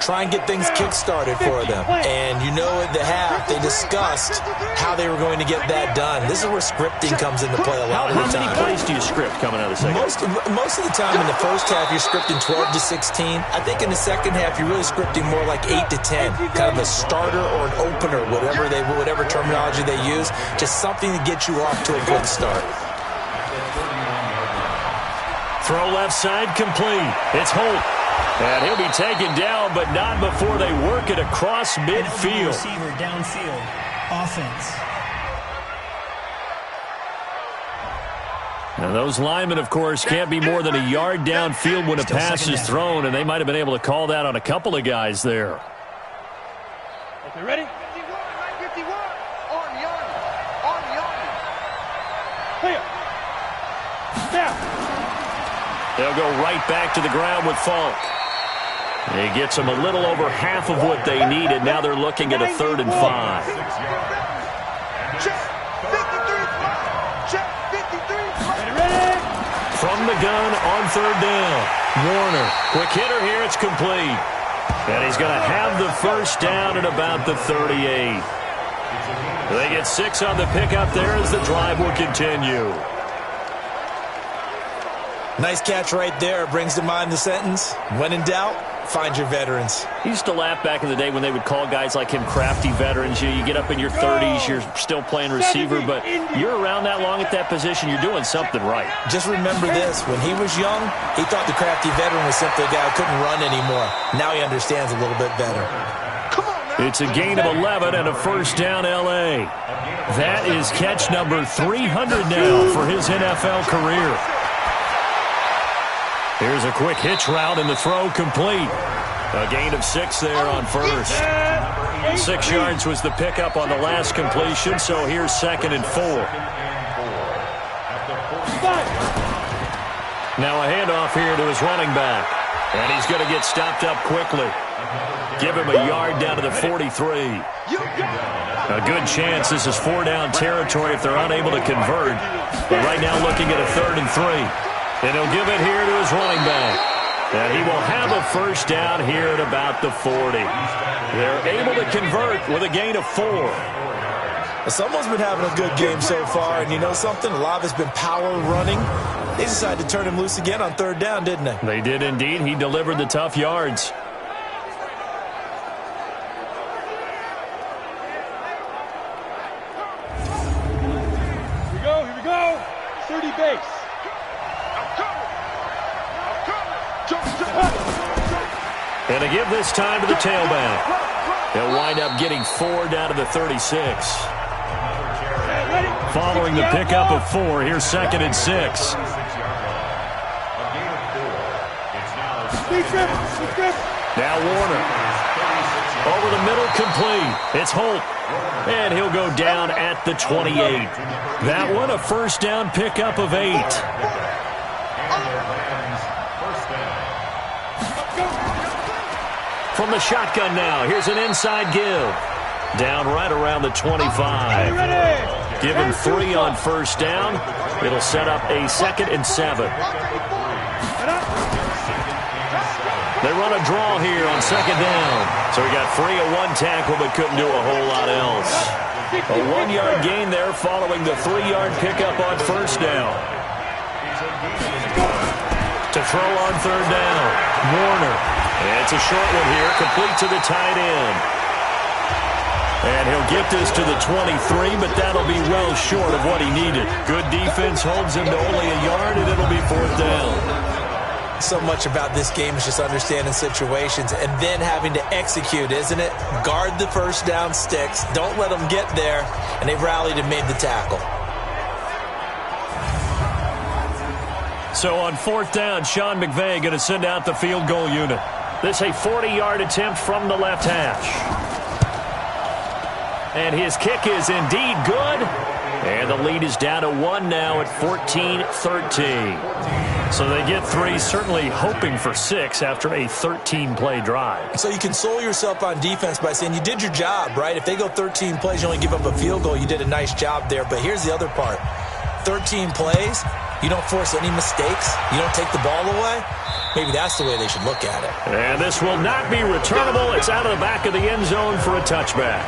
Try and get things kick-started for them. And you know at the half, they discussed how they were going to get that done. This is where scripting comes into play a lot of the time. How many plays do you script coming out of the second half? Most of the time in the first half, you're scripting 12 to 16. I think in the second half, you're really scripting more like 8 to 10. Kind of a starter or an opener, whatever terminology they use. Just something to get you off to a good start. Throw left side complete. It's Holt. And he'll be taken down, but not before they work it across midfield. Receiver downfield. Offense. Now those linemen, of course, can't be more than a yard downfield when a pass is thrown, and they might have been able to call that on a couple of guys there. Okay, ready? 51, on yonder. Clear. Now. They'll go right back to the ground with Falk. He gets them a little over half of what they needed. Now they're looking at a 3rd and 5. Check 53. Check 53. Ready? From the gun on 3rd down. Warner, quick hitter here. It's complete. And he's going to have the first down at about the 38. They get 6 on the pickup there as the drive will continue. Nice catch right there. Brings to mind the sentence, when in doubt, find your veterans. He used to laugh back in the day when they would call guys like him crafty veterans. You get up in your 30s, you're still playing receiver, but you're around that long at that position, you're doing something right. Just remember this. When he was young, he thought the crafty veteran was simply a guy who couldn't run anymore. Now he understands a little bit better. It's a gain of 11 and a first down, L.A. That is catch number 300 now for his NFL career. Here's a quick hitch route, and the throw complete. A gain of 6 there on first. 6 yards was the pickup on the last completion, so here's 2nd and 4. Now a handoff here to his running back. And he's going to get stopped up quickly. Give him a yard down to the 43. A good chance this is 4-down territory if they're unable to convert. But right now looking at a 3rd and 3. And he'll give it here to his running back. And he will have a first down here at about the 40. They're able to convert with a gain of 4. Someone's been having a good game so far, and you know something? A lot of it's been power running. They decided to turn him loose again on 3rd down, didn't they? They did indeed. He delivered the tough yards. Here we go. 30 base. And to give this time to the tailback. He'll wind up getting 4 down to the 36. Following the pickup of 4, here's 2nd and 6. Now Warner. Over the middle, complete. It's Holt. And he'll go down at the 28. That one a first down pickup of 8. From the shotgun now, here's an inside give. Down right around the 25. Give him 3 on first down. It'll set up a 2nd and 7. They run a draw here on 2nd down. So he got free of 1 tackle but couldn't do a whole lot else. A 1-yard gain there following the 3-yard pickup on first down. To throw on third down, Warner. And it's a short one here, complete to the tight end. And he'll get this to the 23, but that'll be well short of what he needed. Good defense holds him to only a yard, and it'll be fourth down. So much about this game is just understanding situations and then having to execute, isn't it? Guard the first down sticks. Don't let them get there. And they've rallied and made the tackle. So on fourth down, Sean McVay going to send out the field goal unit. This a 40-yard attempt from the left hash. And his kick is indeed good. And the lead is down to 1 now at 14-13. So they get 3, certainly hoping for 6 after a 13-play drive. So you console yourself on defense by saying you did your job, right? If they go 13 plays, you only give up a field goal, you did a nice job there. But here's the other part. 13 plays, you don't force any mistakes, you don't take the ball away. Maybe that's the way they should look at it. And this will not be returnable. It's out of the back of the end zone for a touchback.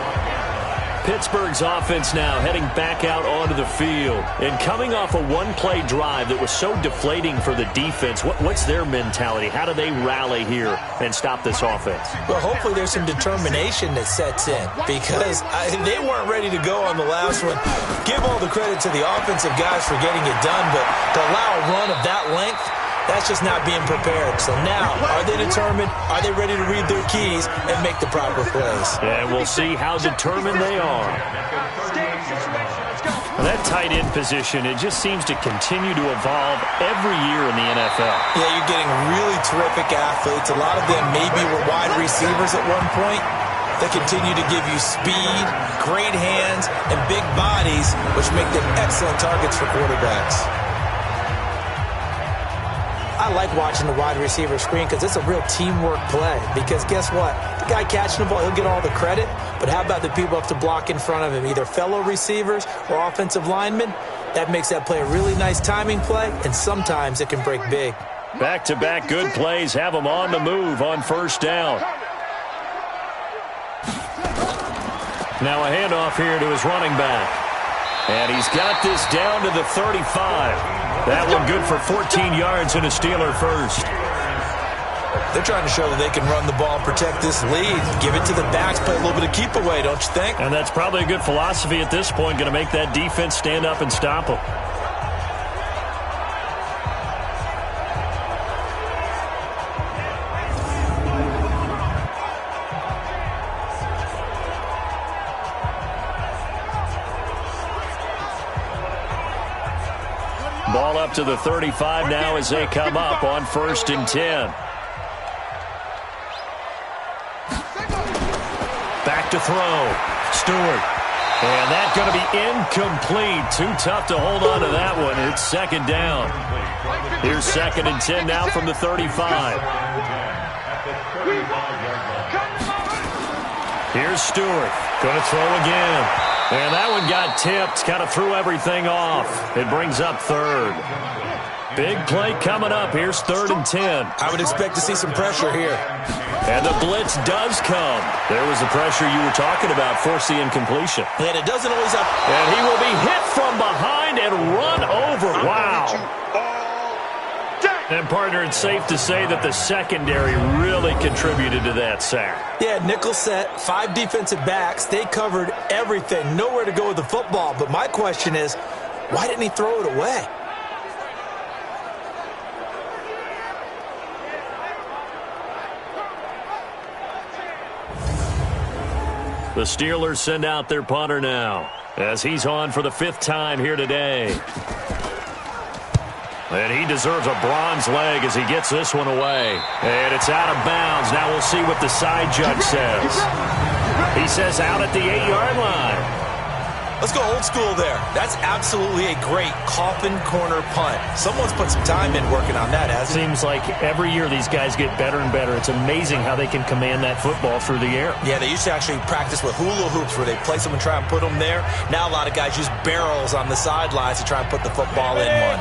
Pittsburgh's offense now heading back out onto the field. And coming off a one-play drive that was so deflating for the defense, what's their mentality? How do they rally here and stop this offense? Well, hopefully there's some determination that sets in because they weren't ready to go on the last one. Give all the credit to the offensive guys for getting it done, but to allow a run of that length, that's just not being prepared. So now, are they determined? Are they ready to read their keys and make the proper plays? And we'll see how determined they are. That tight end position, it just seems to continue to evolve every year in the NFL. Yeah, you're getting really terrific athletes. A lot of them maybe were wide receivers at one point. They continue to give you speed, great hands, and big bodies, which make them excellent targets for quarterbacks. I like watching the wide receiver screen because it's a real teamwork play. Because guess what? The guy catching the ball, he'll get all the credit. But how about the people have to block in front of him, either fellow receivers or offensive linemen? That makes that play a really nice timing play, and sometimes it can break big. Back-to-back good plays have them on the move on first down. Now a handoff here to his running back. And he's got this down to the 35. That one good for 14 yards and a Steeler first. They're trying to show that they can run the ball and protect this lead. Give it to the backs, play a little bit of keep away, don't you think? And that's probably a good philosophy at this point, going to make that defense stand up and stop them. Ball up to the 35 now as they come up on 1st and 10. Back to throw. Stewart. And that's going to be incomplete. Too tough to hold on to that one. It's second down. Here's 2nd and 10 now from the 35. Here's Stewart. Going to throw again. And that one got tipped. Kind of threw everything off. It brings up 3rd. Big play coming up. Here's 3rd and 10. I would expect to see some pressure here. And the blitz does come. There was the pressure you were talking about. Force the incompletion. And it doesn't always have... And he will be hit from behind and run over. Wow. And, partner, it's safe to say that the secondary really contributed to that sack. Yeah, nickel set, 5 defensive backs. They covered everything. Nowhere to go with the football. But my question is, why didn't he throw it away? The Steelers send out their punter now as he's on for the 5th time here today. And he deserves a bronze leg as he gets this one away. And it's out of bounds. Now we'll see what the side judge says. He says out at the 8-yard line. Let's go old school there. That's absolutely a great coffin corner punt. Someone's put some time in working on that, hasn't it? Seems like every year these guys get better and better. It's amazing how they can command that football through the air. Yeah, they used to actually practice with hula hoops where they place them and try and put them there. Now a lot of guys use barrels on the sidelines to try and put the football in one.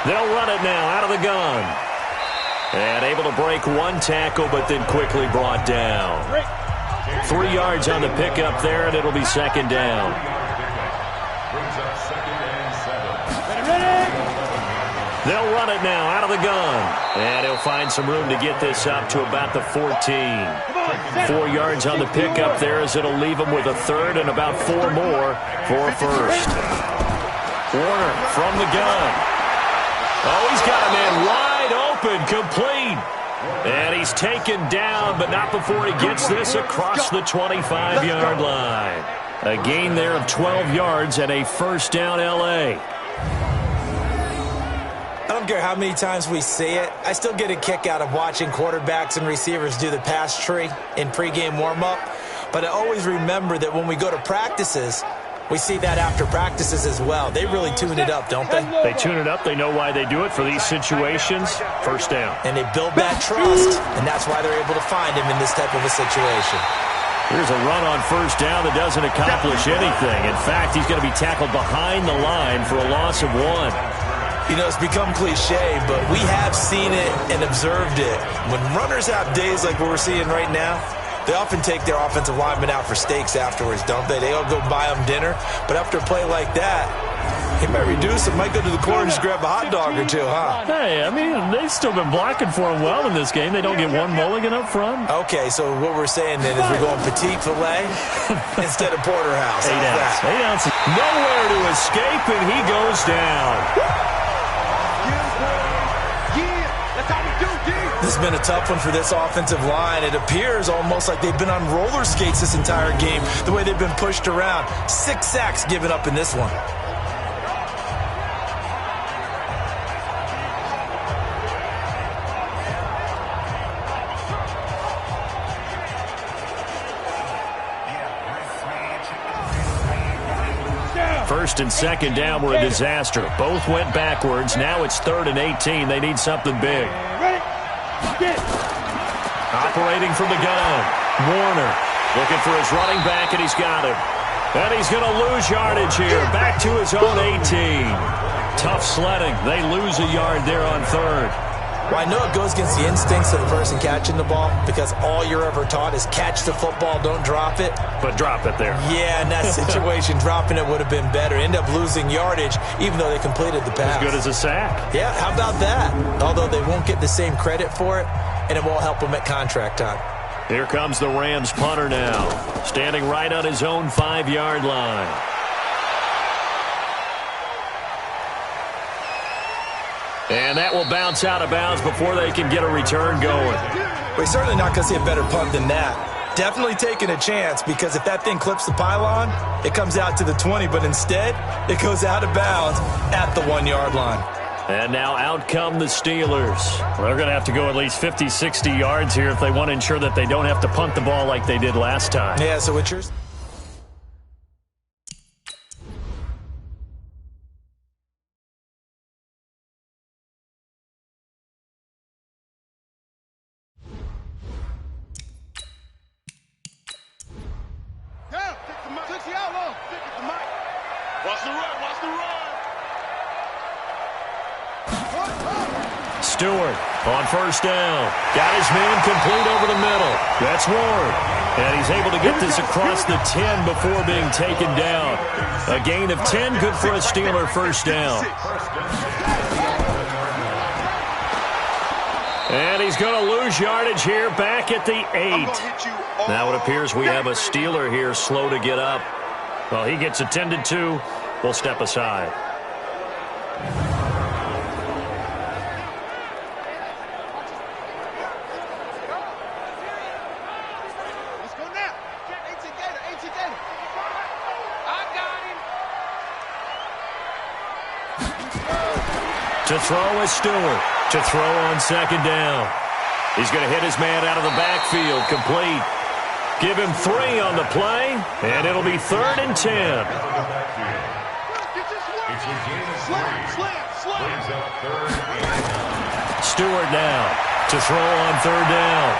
They'll run it now out of the gun. And able to break one tackle, but then quickly brought down. 3 yards on the pickup there, and it'll be second down. Brings up second and 7. They'll run it now out of the gun. And he'll find some room to get this up to about the 14. 4 yards on the pickup there as it'll leave him with a third and about 4 more for a first. Warner from the gun. Oh, he's got a man wide open, complete. And he's taken down, but not before he gets this across the 25-yard line. A gain there of 12 yards and a first down L.A. I don't care how many times we see it. I still get a kick out of watching quarterbacks and receivers do the pass tree in pregame warm-up. But I always remember that when we go to practices, we see that after practices as well. They really tune it up, don't they? They tune it up. They know why they do it for these situations. First down. And they build that trust, and that's why they're able to find him in this type of a situation. Here's a run on first down that doesn't accomplish anything. In fact, he's going to be tackled behind the line for a loss of 1. You know, it's become cliche, but we have seen it and observed it. When runners have days like what we're seeing right now, they often take their offensive linemen out for steaks afterwards, don't they? They'll go buy them dinner. But after a play like that, he might reduce it, might go to the corner and just grab a hot dog or two, huh? Hey, I mean, they've still been blocking for him well in this game. They don't get one mulligan up front. Okay, so what we're saying then is we're going petite filet instead of porterhouse. 8 ounces. 8 ounces. Nowhere to escape, and he goes down. This has been a tough one for this offensive line. It appears almost like they've been on roller skates this entire game, the way they've been pushed around. 6 sacks given up in this one. First and second down were a disaster. Both went backwards. Now it's 3rd and 18. They need something big. Operating from the gun. Warner looking for his running back, and he's got him. And he's going to lose yardage here. Back to his own 18. Tough sledding. They lose a yard there on 3rd. Well, I know it goes against the instincts of the person catching the ball because all you're ever taught is catch the football, don't drop it. But drop it there. Yeah, in that situation, dropping it would have been better. End up losing yardage even though they completed the pass. As good as a sack. Yeah, how about that? Although they won't get the same credit for it, and it won't help them at contract time. Here comes the Rams punter now, standing right on his own 5-yard line. And that will bounce out of bounds before they can get a return going. We're certainly not going to see a better punt than that. Definitely taking a chance because if that thing clips the pylon, it comes out to the 20, but instead it goes out of bounds at the 1-yard line. And now out come the Steelers. They're going to have to go at least 50, 60 yards here if they want to ensure that they don't have to punt the ball like they did last time. Yeah, so what's yours? Stewart on first down. Got his man complete over the middle. That's Ward. And he's able to get this across the 10 before being taken down. A gain of 10, good for a Steeler first down. And he's going to lose yardage here back at the 8. Now it appears we have a Steeler here slow to get up. Well, he gets attended to. We'll step aside. To throw is Stewart. To throw on second down. He's going to hit his man out of the backfield. Complete. Give him 3 on the play, and it'll be 3rd and 10. Stewart now to throw on 3rd down.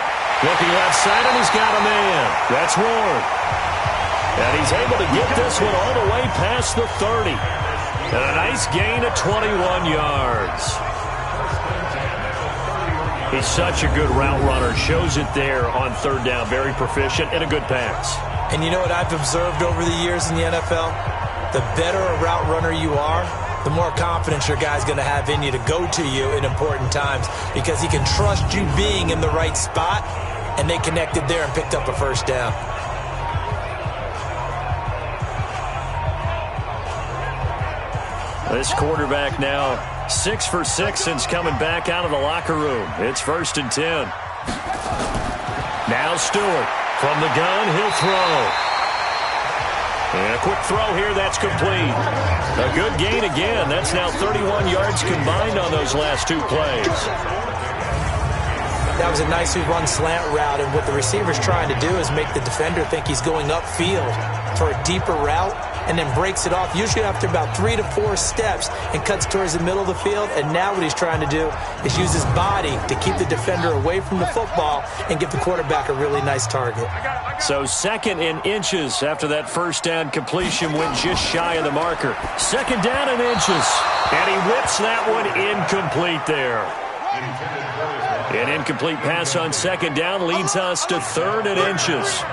Looking left side, and he's got a man. That's Ward. And he's able to get this one all the way past the 30. And a nice gain of 21 yards. He's such a good route runner. Shows it there on third down. Very proficient and a good pass. And you know what I've observed over the years in the NFL? The better a route runner you are, the more confidence your guy's going to have in you to go to you in important times because he can trust you being in the right spot, and they connected there and picked up a first down. This quarterback now 6 for 6 since coming back out of the locker room. It's 1st and 10. Now Stewart from the gun. He'll throw. And a quick throw here. That's complete. A good gain again. That's now 31 yards combined on those last 2 plays. That was a nicely run slant route, and what the receiver's trying to do is make the defender think he's going upfield for a deeper route and then breaks it off, usually after about 3 to 4 steps, and cuts towards the middle of the field. And now what he's trying to do is use his body to keep the defender away from the football and give the quarterback a really nice target. So 2nd and inches after that first down completion went just shy of the marker. 2nd down and inches. And he whips that one incomplete there. An incomplete pass on 2nd down leads us to 3rd and inches.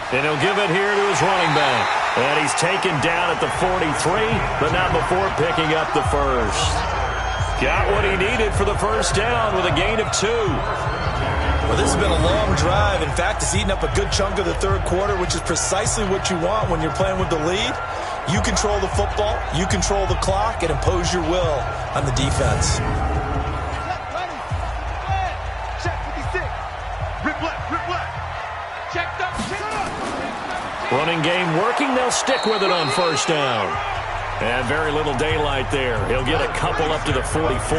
And he'll give it here to his running back. And he's taken down at the 43, but not before picking up the first. Got what he needed for the first down with a gain of 2. Well, this has been a long drive. In fact, it's eaten up a good chunk of the third quarter, which is precisely what you want when you're playing with the lead. You control the football, you control the clock, and impose your will on the defense. Running game working. They'll stick with it on first down. And very little daylight there. He'll get a couple up to the 44.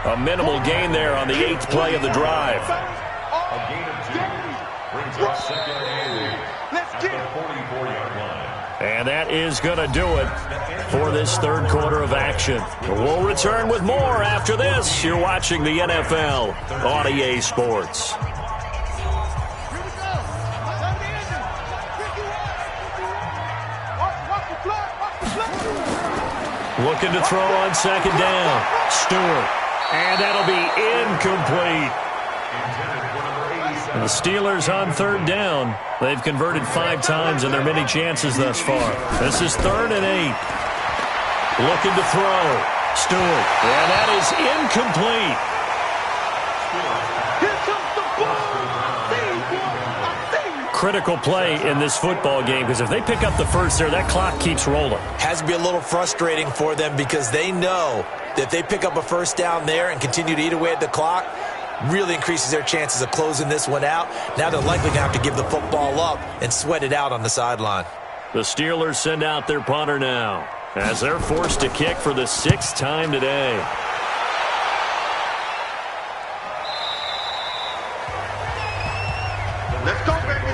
A minimal gain there on the 8th play of the drive. A gain of 2 brings up 2nd and 8 at the 44-yard line. And that is going to do it for this third quarter of action. We'll return with more after this. You're watching the NFL on EA Sports. Looking to throw on 2nd down. Stewart. And that'll be incomplete. And the Steelers on 3rd down. They've converted 5 times in their many chances thus far. This is 3rd and 8. Looking to throw. Stewart. And that is incomplete. Critical play in this football game, because if they pick up the first there, that clock keeps rolling. Has to be a little frustrating for them because they know that if they pick up a first down there and continue to eat away at the clock, really increases their chances of closing this one out. Now they're likely going to have to give the football up and sweat it out on the sideline. The Steelers send out their punter now as they're forced to kick for the 6th time today. Let's go, baby.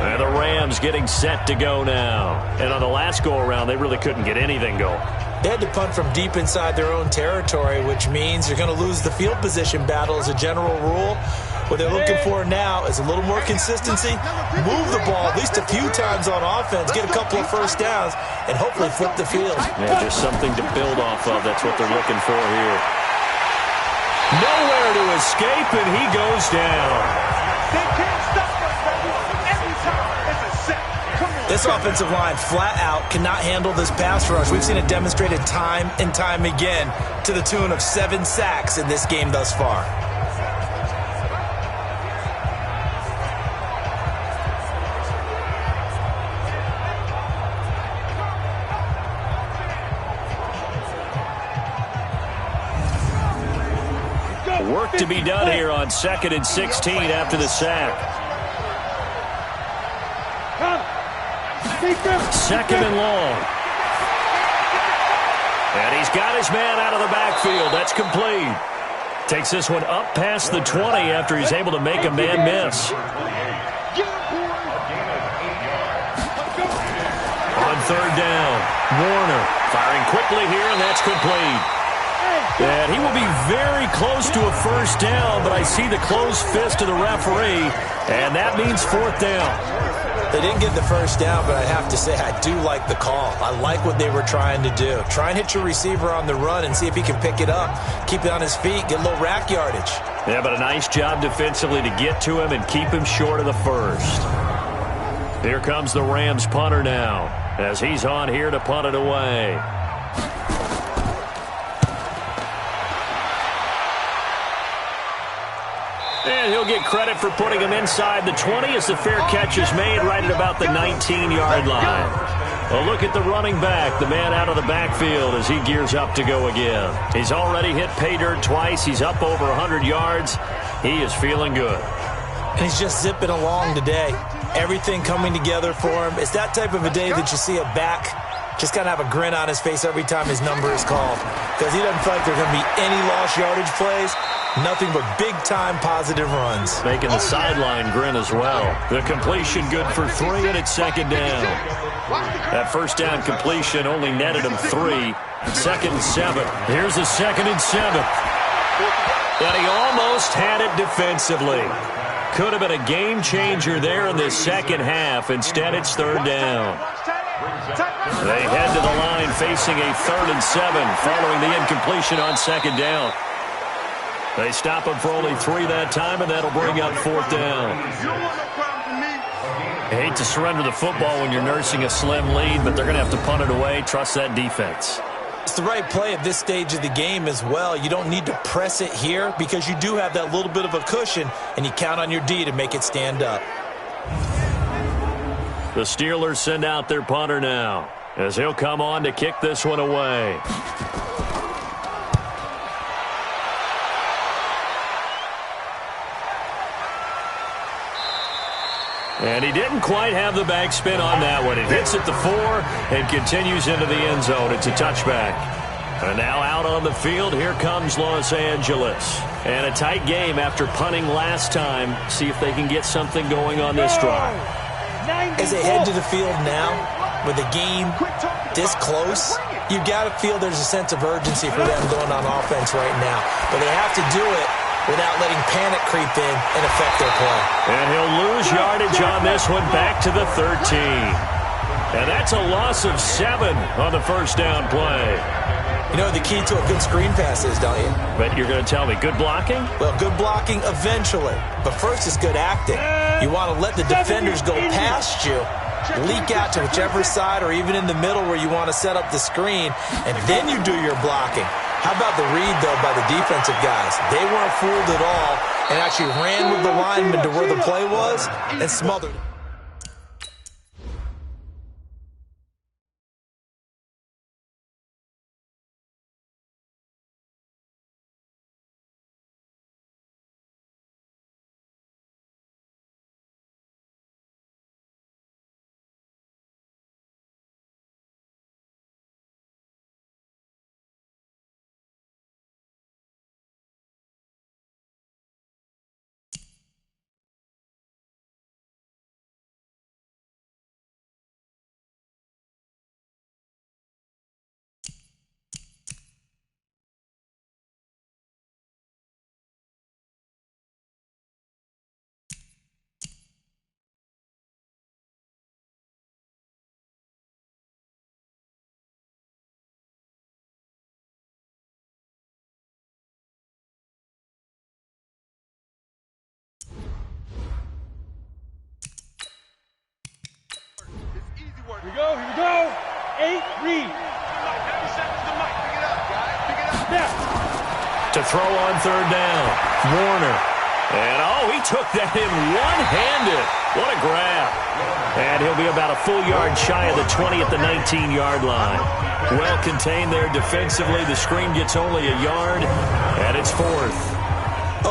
And the Rams getting set to go now. And on the last go-around, they really couldn't get anything going. They had to punt from deep inside their own territory, which means you're going to lose the field position battle as a general rule. What they're looking for now is a little more consistency, move the ball at least a few times on offense, get a couple of first downs, and hopefully flip the field. Yeah, just something to build off of. That's what they're looking for here. Nowhere to escape, and he goes down. They can't stop us, baby. Every time it's a set. Come on. This offensive line flat out cannot handle this pass rush. We've seen it demonstrated time and time again to the tune of 7 sacks in this game thus far. Work to be done here on 2nd and 16 after the sack. 2nd and long. And he's got his man out of the backfield. That's complete. Takes this one up past the 20 after he's able to make a man miss. On 3rd down, Warner firing quickly here, and that's complete. And he will be very close to a first down, but I see the closed fist of the referee, and that means 4th down. They didn't get the first down, but I have to say I do like the call. I like what they were trying to do. Try and hit your receiver on the run and see if he can pick it up, keep it on his feet, get a little rack yardage. Yeah, but a nice job defensively to get to him and keep him short of the first. Here comes the Rams punter now as he's on here to punt it away. And he'll get credit for putting him inside the 20 as the fair catch is made right at about the 19-yard line. Well, look at the running back, the man out of the backfield as he gears up to go again. He's already hit pay dirt twice. He's up over 100 yards. He is feeling good. And he's just zipping along today. Everything coming together for him. It's that type of a day that you see a back just kind of have a grin on his face every time his number is called, because he doesn't feel like there's going to be any lost yardage plays. Nothing but big-time positive runs. Making the sideline grin as well. The completion good for 3, and it's second down. That first down completion only netted him 3. Second and 7. Here's a 2nd and 7. And he almost had it defensively. Could have been a game changer there in this second half. Instead, it's third down. They head to the line facing a 3rd and 7 following the incompletion on second down. They stop him for only 3 that time, and that'll bring up 4th down. I hate to surrender the football when you're nursing a slim lead, but they're going to have to punt it away. Trust that defense. It's the right play at this stage of the game as well. You don't need to press it here because you do have that little bit of a cushion, and you count on your D to make it stand up. The Steelers send out their punter now as he'll come on to kick this one away. And he didn't quite have the backspin on that one. It hits at the 4 and continues into the end zone. It's a touchback. And now out on the field, here comes Los Angeles. And a tight game after punting last time. See if they can get something going on this drive. As they head to the field now, with the game this close, you've got to feel there's a sense of urgency for them going on offense right now. But they have to do it without letting panic creep in and affect their play. And he'll lose yardage on this one back to the 13. And that's a loss of 7 on the first down play. You know what the key to a good screen pass is, don't you? But you're going to tell me, good blocking? Well, good blocking eventually. But first is good acting. You want to let the defenders go past you, leak out to whichever side or even in the middle where you want to set up the screen, and then you do your blocking. How about the read, though, by the defensive guys? They weren't fooled at all and actually ran with the lineman to where the play was and smothered it. Here we go. 8, read. To throw on third down, Warner. And, he took that in one-handed. What a grab. And he'll be about a full yard shy of the 20 at the 19-yard line. Well contained there defensively. The screen gets only a yard, and it's 4th.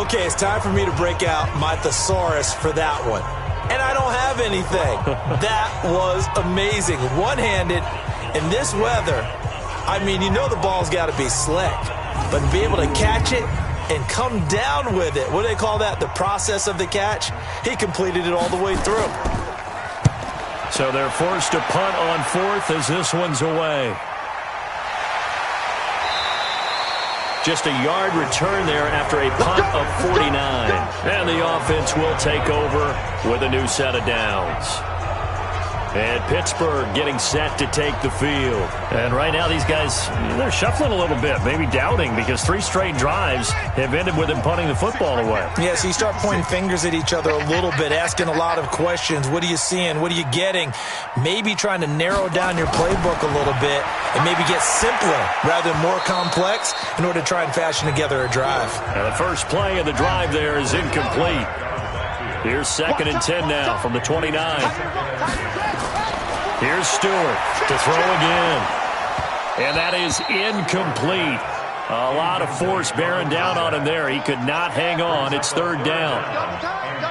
Okay, it's time for me to break out my thesaurus for that one. And I don't have anything. That was amazing. One-handed in this weather. I mean, you know the ball's got to be slick. But to be able to catch it and come down with it, what do they call that? The process of the catch? He completed it all the way through. So they're forced to punt on 4th as this one's away. Just a yard return there after a punt of 49. And the offense will take over with a new set of downs. And Pittsburgh getting set to take the field. And right now these guys, they're shuffling a little bit, maybe doubting, because 3 straight drives have ended with them punting the football away. Yeah, so you start pointing fingers at each other a little bit, asking a lot of questions. What are you seeing? What are you getting? Maybe trying to narrow down your playbook a little bit and maybe get simpler rather than more complex in order to try and fashion together a drive. And the first play of the drive there is incomplete. Here's 2nd and 10 now from the 29. Here's Stewart to throw again. And that is incomplete. A lot of force bearing down on him there. He could not hang on. It's 3rd down.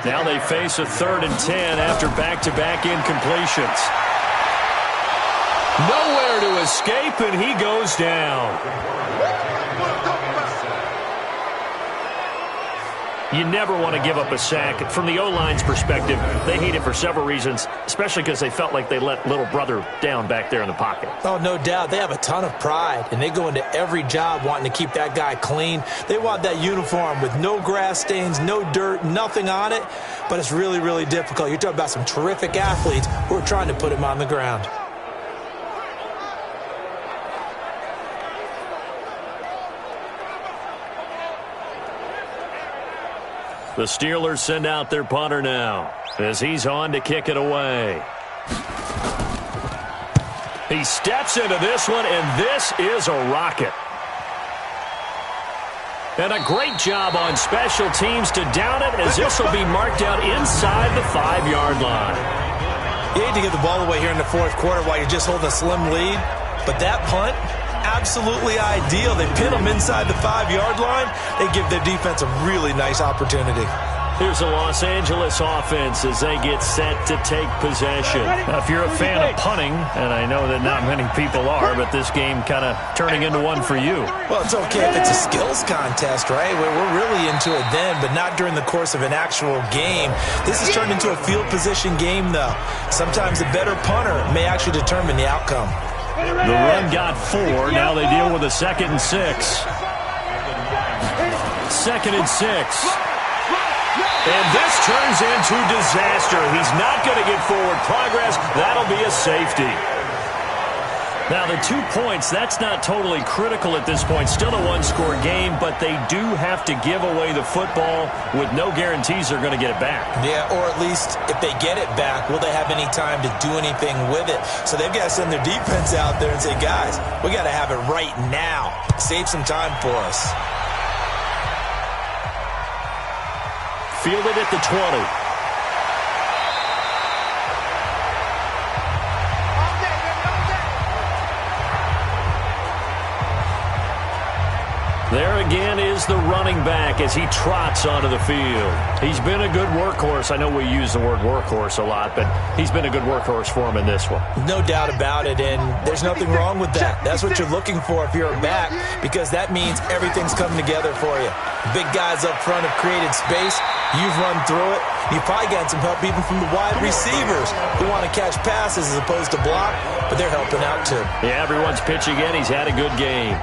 Now they face a 3rd and 10 after back-to-back incompletions. Nowhere to escape, and he goes down. You never want to give up a sack. From the O-line's perspective, they hate it for several reasons, especially because they felt like they let little brother down back there in the pocket. Oh, no doubt. They have a ton of pride, and they go into every job wanting to keep that guy clean. They want that uniform with no grass stains, no dirt, nothing on it, but it's really, really difficult. You're talking about some terrific athletes who are trying to put him on the ground. The Steelers send out their punter now as he's on to kick it away. He steps into this one, and this is a rocket. And a great job on special teams to down it, as this will be marked out inside the 5-yard line. You hate to give the ball away here in the 4th quarter while you're just holding a slim lead, but that punt, absolutely ideal. They pin them inside the 5-yard line. They give their defense a really nice opportunity. Here's the Los Angeles offense as they get set to take possession. Now, if you're a fan of punting, and I know that not many people are, but this game kind of turning into one for you. Well, it's okay if it's a skills contest, right? We're really into it then, but not during the course of an actual game. This has turned into a field position game, though. Sometimes the better punter may actually determine the outcome. The run got 4. Now they deal with a 2nd and 6. 2nd and 6. And this turns into disaster. He's not going to get forward progress. That'll be a safety. Now, the 2 points, that's not totally critical at this point. Still a one-score game, but they do have to give away the football with no guarantees they're going to get it back. Yeah, or at least if they get it back, will they have any time to do anything with it? So they've got to send their defense out there and say, guys, we got to have it right now. Save some time for us. Fielded at the 20. There again is the running back as he trots onto the field. He's been a good workhorse. I know we use the word workhorse a lot, but he's been a good workhorse for him in this one. No doubt about it, and there's nothing wrong with that. That's what you're looking for if you're a back, because that means everything's coming together for you. Big guys up front have created space. You've run through it. You've probably gotten some help even from the wide receivers who want to catch passes as opposed to block, but they're helping out too. Yeah, everyone's pitching in. He's had a good game.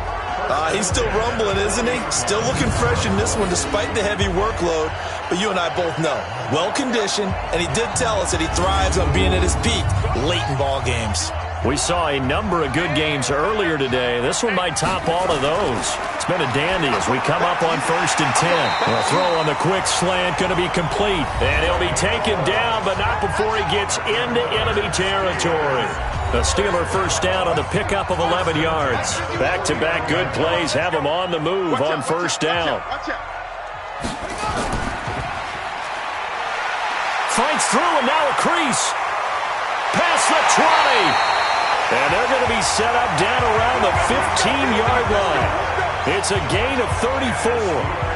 He's still rumbling, isn't he? Still looking fresh in this one despite the heavy workload. But you and I both know, well-conditioned, and he did tell us that he thrives on being at his peak late in ball games. We saw a number of good games earlier today. This one might top all of those. It's been a dandy as we come up on 1st and 10. The throw on the quick slant going to be complete. And he'll be taken down, but not before he gets into enemy territory. A Steeler first down on the pickup of 11 yards. Back-to-back good plays have him on the move on 1st down. Fights through and now a crease. Past the 20. And they're going to be set up down around the 15-yard line. It's a gain of 34.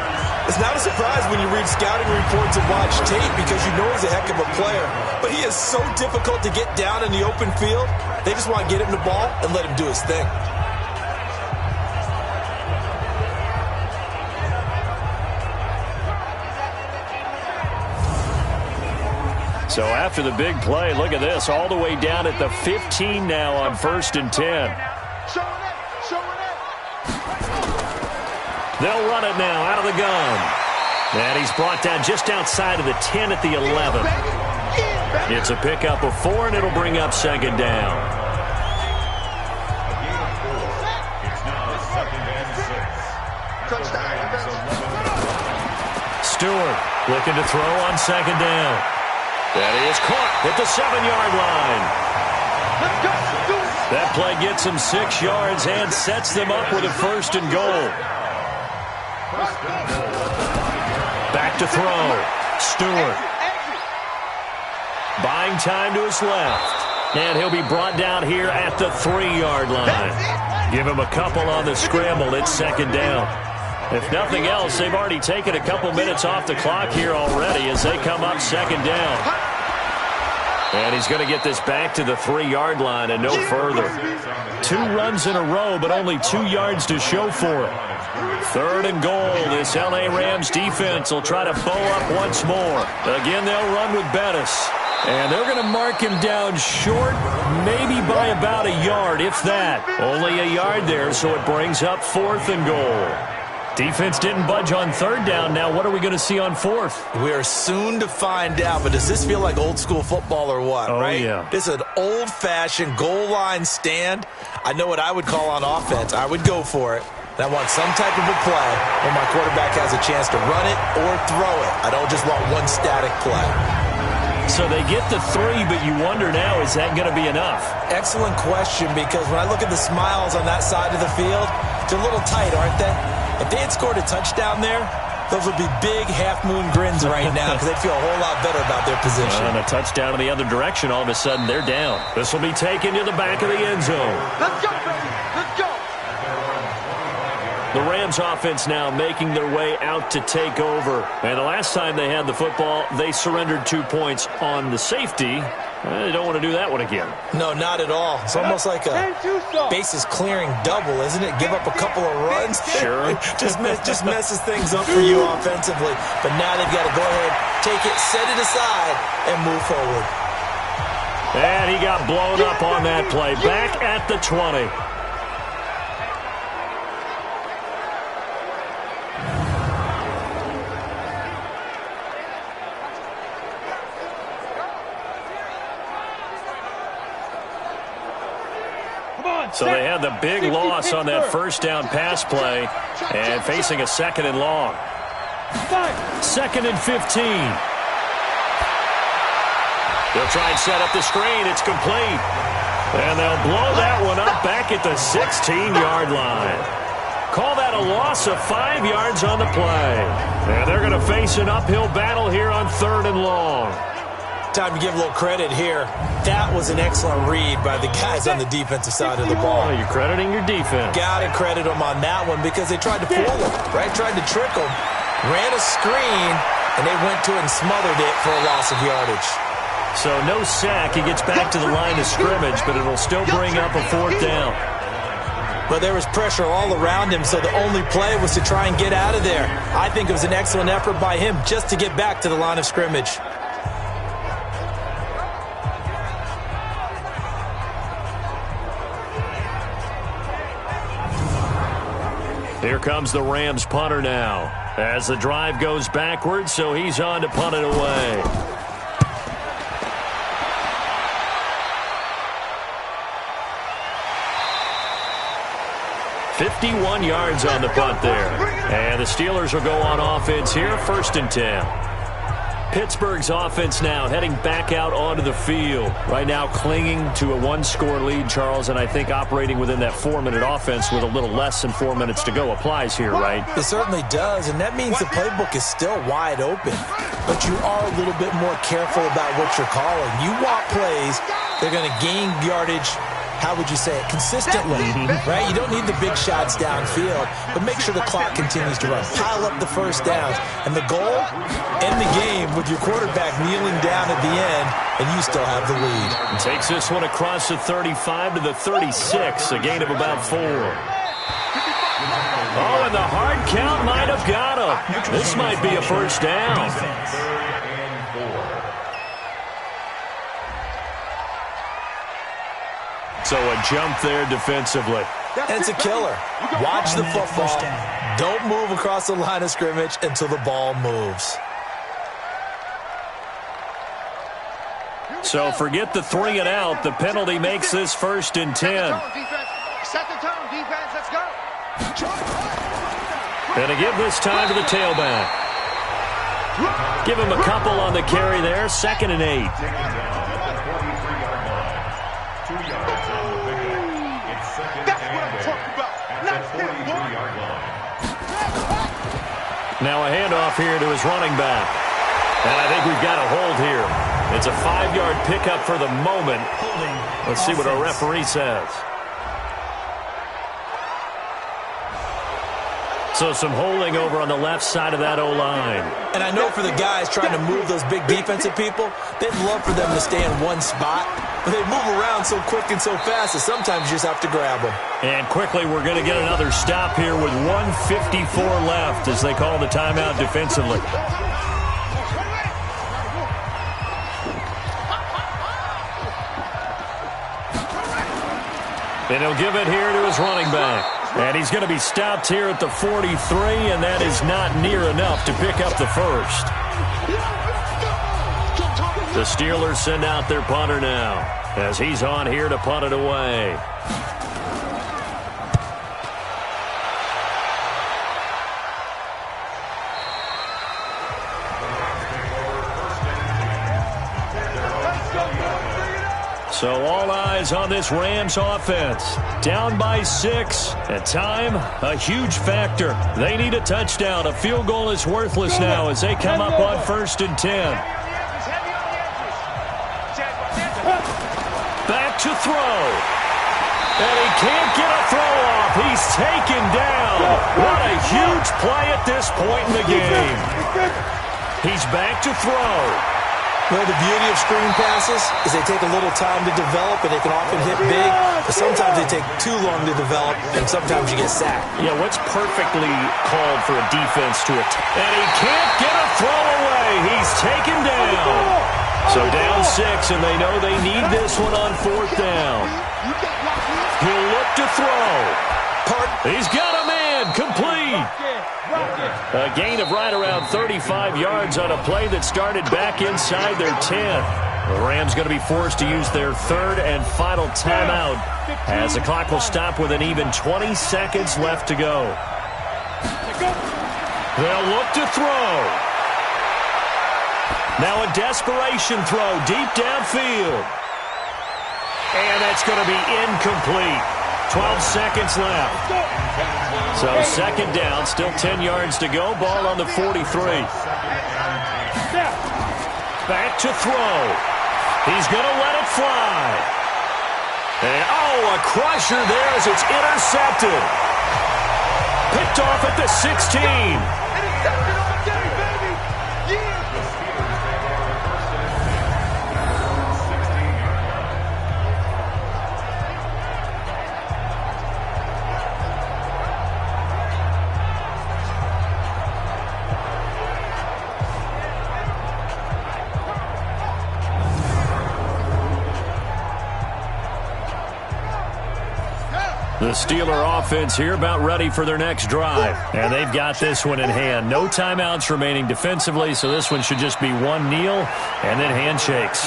It's not a surprise when you read scouting reports and watch tape because you know he's a heck of a player. But he is so difficult to get down in the open field. They just want to get him the ball and let him do his thing. So after the big play, look at this, all the way down at the 15 now on 1st and 10. They'll run it now out of the gun. And he's brought down just outside of the 10 at the 11. It's a pickup of 4, and it'll bring up second down. It's now 2nd and 6. Stewart looking to throw on second down. That is caught at the 7-yard line. That play gets them 6 yards and sets them up with a 1st and goal. Back to throw. Stewart. Buying time to his left. And he'll be brought down here at the 3-yard line. Give him a couple on the scramble. It's second down. If nothing else, they've already taken a couple minutes off the clock here already as they come up second down. And he's going to get this back to the 3-yard line and no further. 2 runs in a row, but only 2 yards to show for it. 3rd and goal. This L.A. Rams defense will try to bow up once more. Again, they'll run with Bettis. And they're going to mark him down short, maybe by about a yard, if that. Only a yard there, so it brings up 4th and goal. Defense didn't budge on 3rd down. Now what are we going to see on 4th? We are soon to find out, but does this feel like old school football or what, right? Yeah. This is an old-fashioned goal line stand. I know what I would call on offense. I would go for it. I want some type of a play where my quarterback has a chance to run it or throw it. I don't just want one static play. So they get the 3, but you wonder now, is that going to be enough? Excellent question, because when I look at the smiles on that side of the field, they're a little tight, aren't they? If they had scored a touchdown there, those would be big half-moon grins right now because they'd feel a whole lot better about their position. And a touchdown in the other direction, all of a sudden they're down. This will be taken to the back of the end zone. Let's go, baby. Let's go. The Rams offense now making their way out to take over. And the last time they had the football, they surrendered 2 points on the safety. They don't want to do that one again. No, not at all. It's almost like a bases clearing double, isn't it? Give up a couple of runs. Sure. just messes things up for you offensively. But now they've got to go ahead, take it, set it aside, and move forward. And he got blown up on that play. Back at the 20. So they had the big loss on that 1st down pass play and facing a 2nd and long. 2nd and 15. They'll try and set up the screen. It's complete. And they'll blow that one up back at the 16-yard line. Call that a loss of 5 yards on the play. And they're going to face an uphill battle here on 3rd and long. Time to give a little credit here. That was an excellent read by the guys on the defensive side of the ball. Oh, you're crediting your defense. Got to credit them on that one because they tried to fool him, right? Tried to trick him. Ran a screen, and they went to it and smothered it for a loss of yardage. So no sack. He gets back to the line of scrimmage, but it'll still bring up a 4th down. But there was pressure all around him, so the only play was to try and get out of there. I think it was an excellent effort by him just to get back to the line of scrimmage. Here comes the Rams punter now as the drive goes backwards, so he's on to punt it away. "51 yards on the punt there. And the Steelers will go on offense here, 1st and 10. Pittsburgh's offense now heading back out onto the field. Right now clinging to a 1-score lead, Charles, and I think operating within that 4-minute offense with a little less than 4 minutes to go applies here, right? It certainly does, and that means the playbook is still wide open. But you are a little bit more careful about what you're calling. You want plays, they're going to gain yardage, how would you say it, consistently, right? You don't need the big shots downfield, but make sure the clock continues to run. Pile up the 1st downs. And the goal, end the game with your quarterback kneeling down at the end, and you still have the lead. And takes this one across the 35 to the 36, a gain of about 4. Oh, and the hard count might have got him. This might be a 1st down. So a jump there defensively. And it's a killer. Watch the football. Don't move across the line of scrimmage until the ball moves. So forget the 3 and out. The penalty makes this 1st and 10. Set the tone, defense. Let's go. And to give this time to the tailback. Give him a couple on the carry there. 2nd and 8. Now a handoff here to his running back. And I think we've got a hold here. It's a 5-yard pickup for the moment. Let's see what our referee says. So some holding over on the left side of that O-line. And I know for the guys trying to move those big defensive people, they'd love for them to stay in one spot. But they move around so quick and so fast that sometimes you just have to grab them. And quickly, we're going to get another stop here with 1:54 left as they call the timeout defensively. And he'll give it here to his running back. And he's going to be stopped here at the 43, and that is not near enough to pick up the first. The Steelers send out their punter now as he's on here to punt it away. So all eyes on this Rams offense. Down by 6, and time, a huge factor. They need a touchdown. A field goal is worthless now as they come up on 1st and 10. Back to throw. And he can't get a throw off. He's taken down. What a huge play at this point in the game. He's back to throw. Well, the beauty of screen passes is they take a little time to develop, and they can often hit big, but sometimes they take too long to develop, and sometimes you get sacked. Yeah, what's perfectly called for a defense to attack? And he can't get a throw away. He's taken down. So down 6, and they know they need this one on 4th down. He'll look to throw. He's got a man. Complete. A gain of right around 35 yards on a play that started back inside their 10. The Rams going to be forced to use their 3rd and final timeout as the clock will stop with an even 20 seconds left to go. They'll look to throw. Now a desperation throw deep downfield. And that's going to be incomplete. 12 seconds left. So 2nd down, still 10 yards to go. Ball on the 43. Back to throw. He's going to let it fly. And, oh, a crusher there as it's intercepted. Picked off at the 16. Intercepted all day, baby. Yeah. The Steeler offense here about ready for their next drive. And they've got this one in hand. No timeouts remaining defensively, so this one should just be one kneel and then handshakes.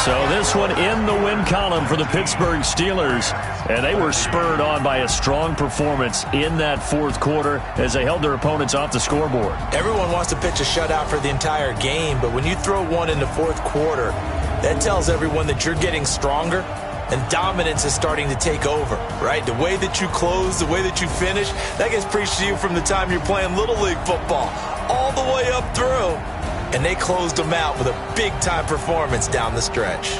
So this one in the win column for the Pittsburgh Steelers. And they were spurred on by a strong performance in that 4th quarter as they held their opponents off the scoreboard. Everyone wants to pitch a shutout for the entire game, but when you throw one in the 4th quarter, that tells everyone that you're getting stronger and dominance is starting to take over, right? The way that you close, the way that you finish, that gets preached to you from the time you're playing Little League football all the way up through. And they closed them out with a big-time performance down the stretch.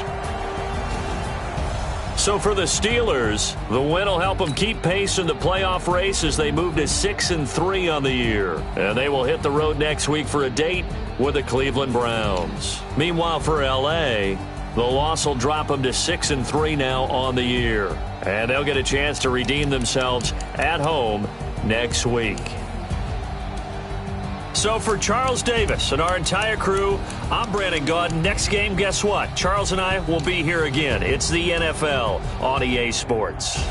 So for the Steelers, the win will help them keep pace in the playoff race as they move to 6-3 on the year. And they will hit the road next week for a date with the Cleveland Browns. Meanwhile, for L.A., the loss will drop them to 6-3 now on the year. And they'll get a chance to redeem themselves at home next week. So for Charles Davis and our entire crew, I'm Brandon Gaudin. Next game, guess what? Charles and I will be here again. It's the NFL on EA Sports.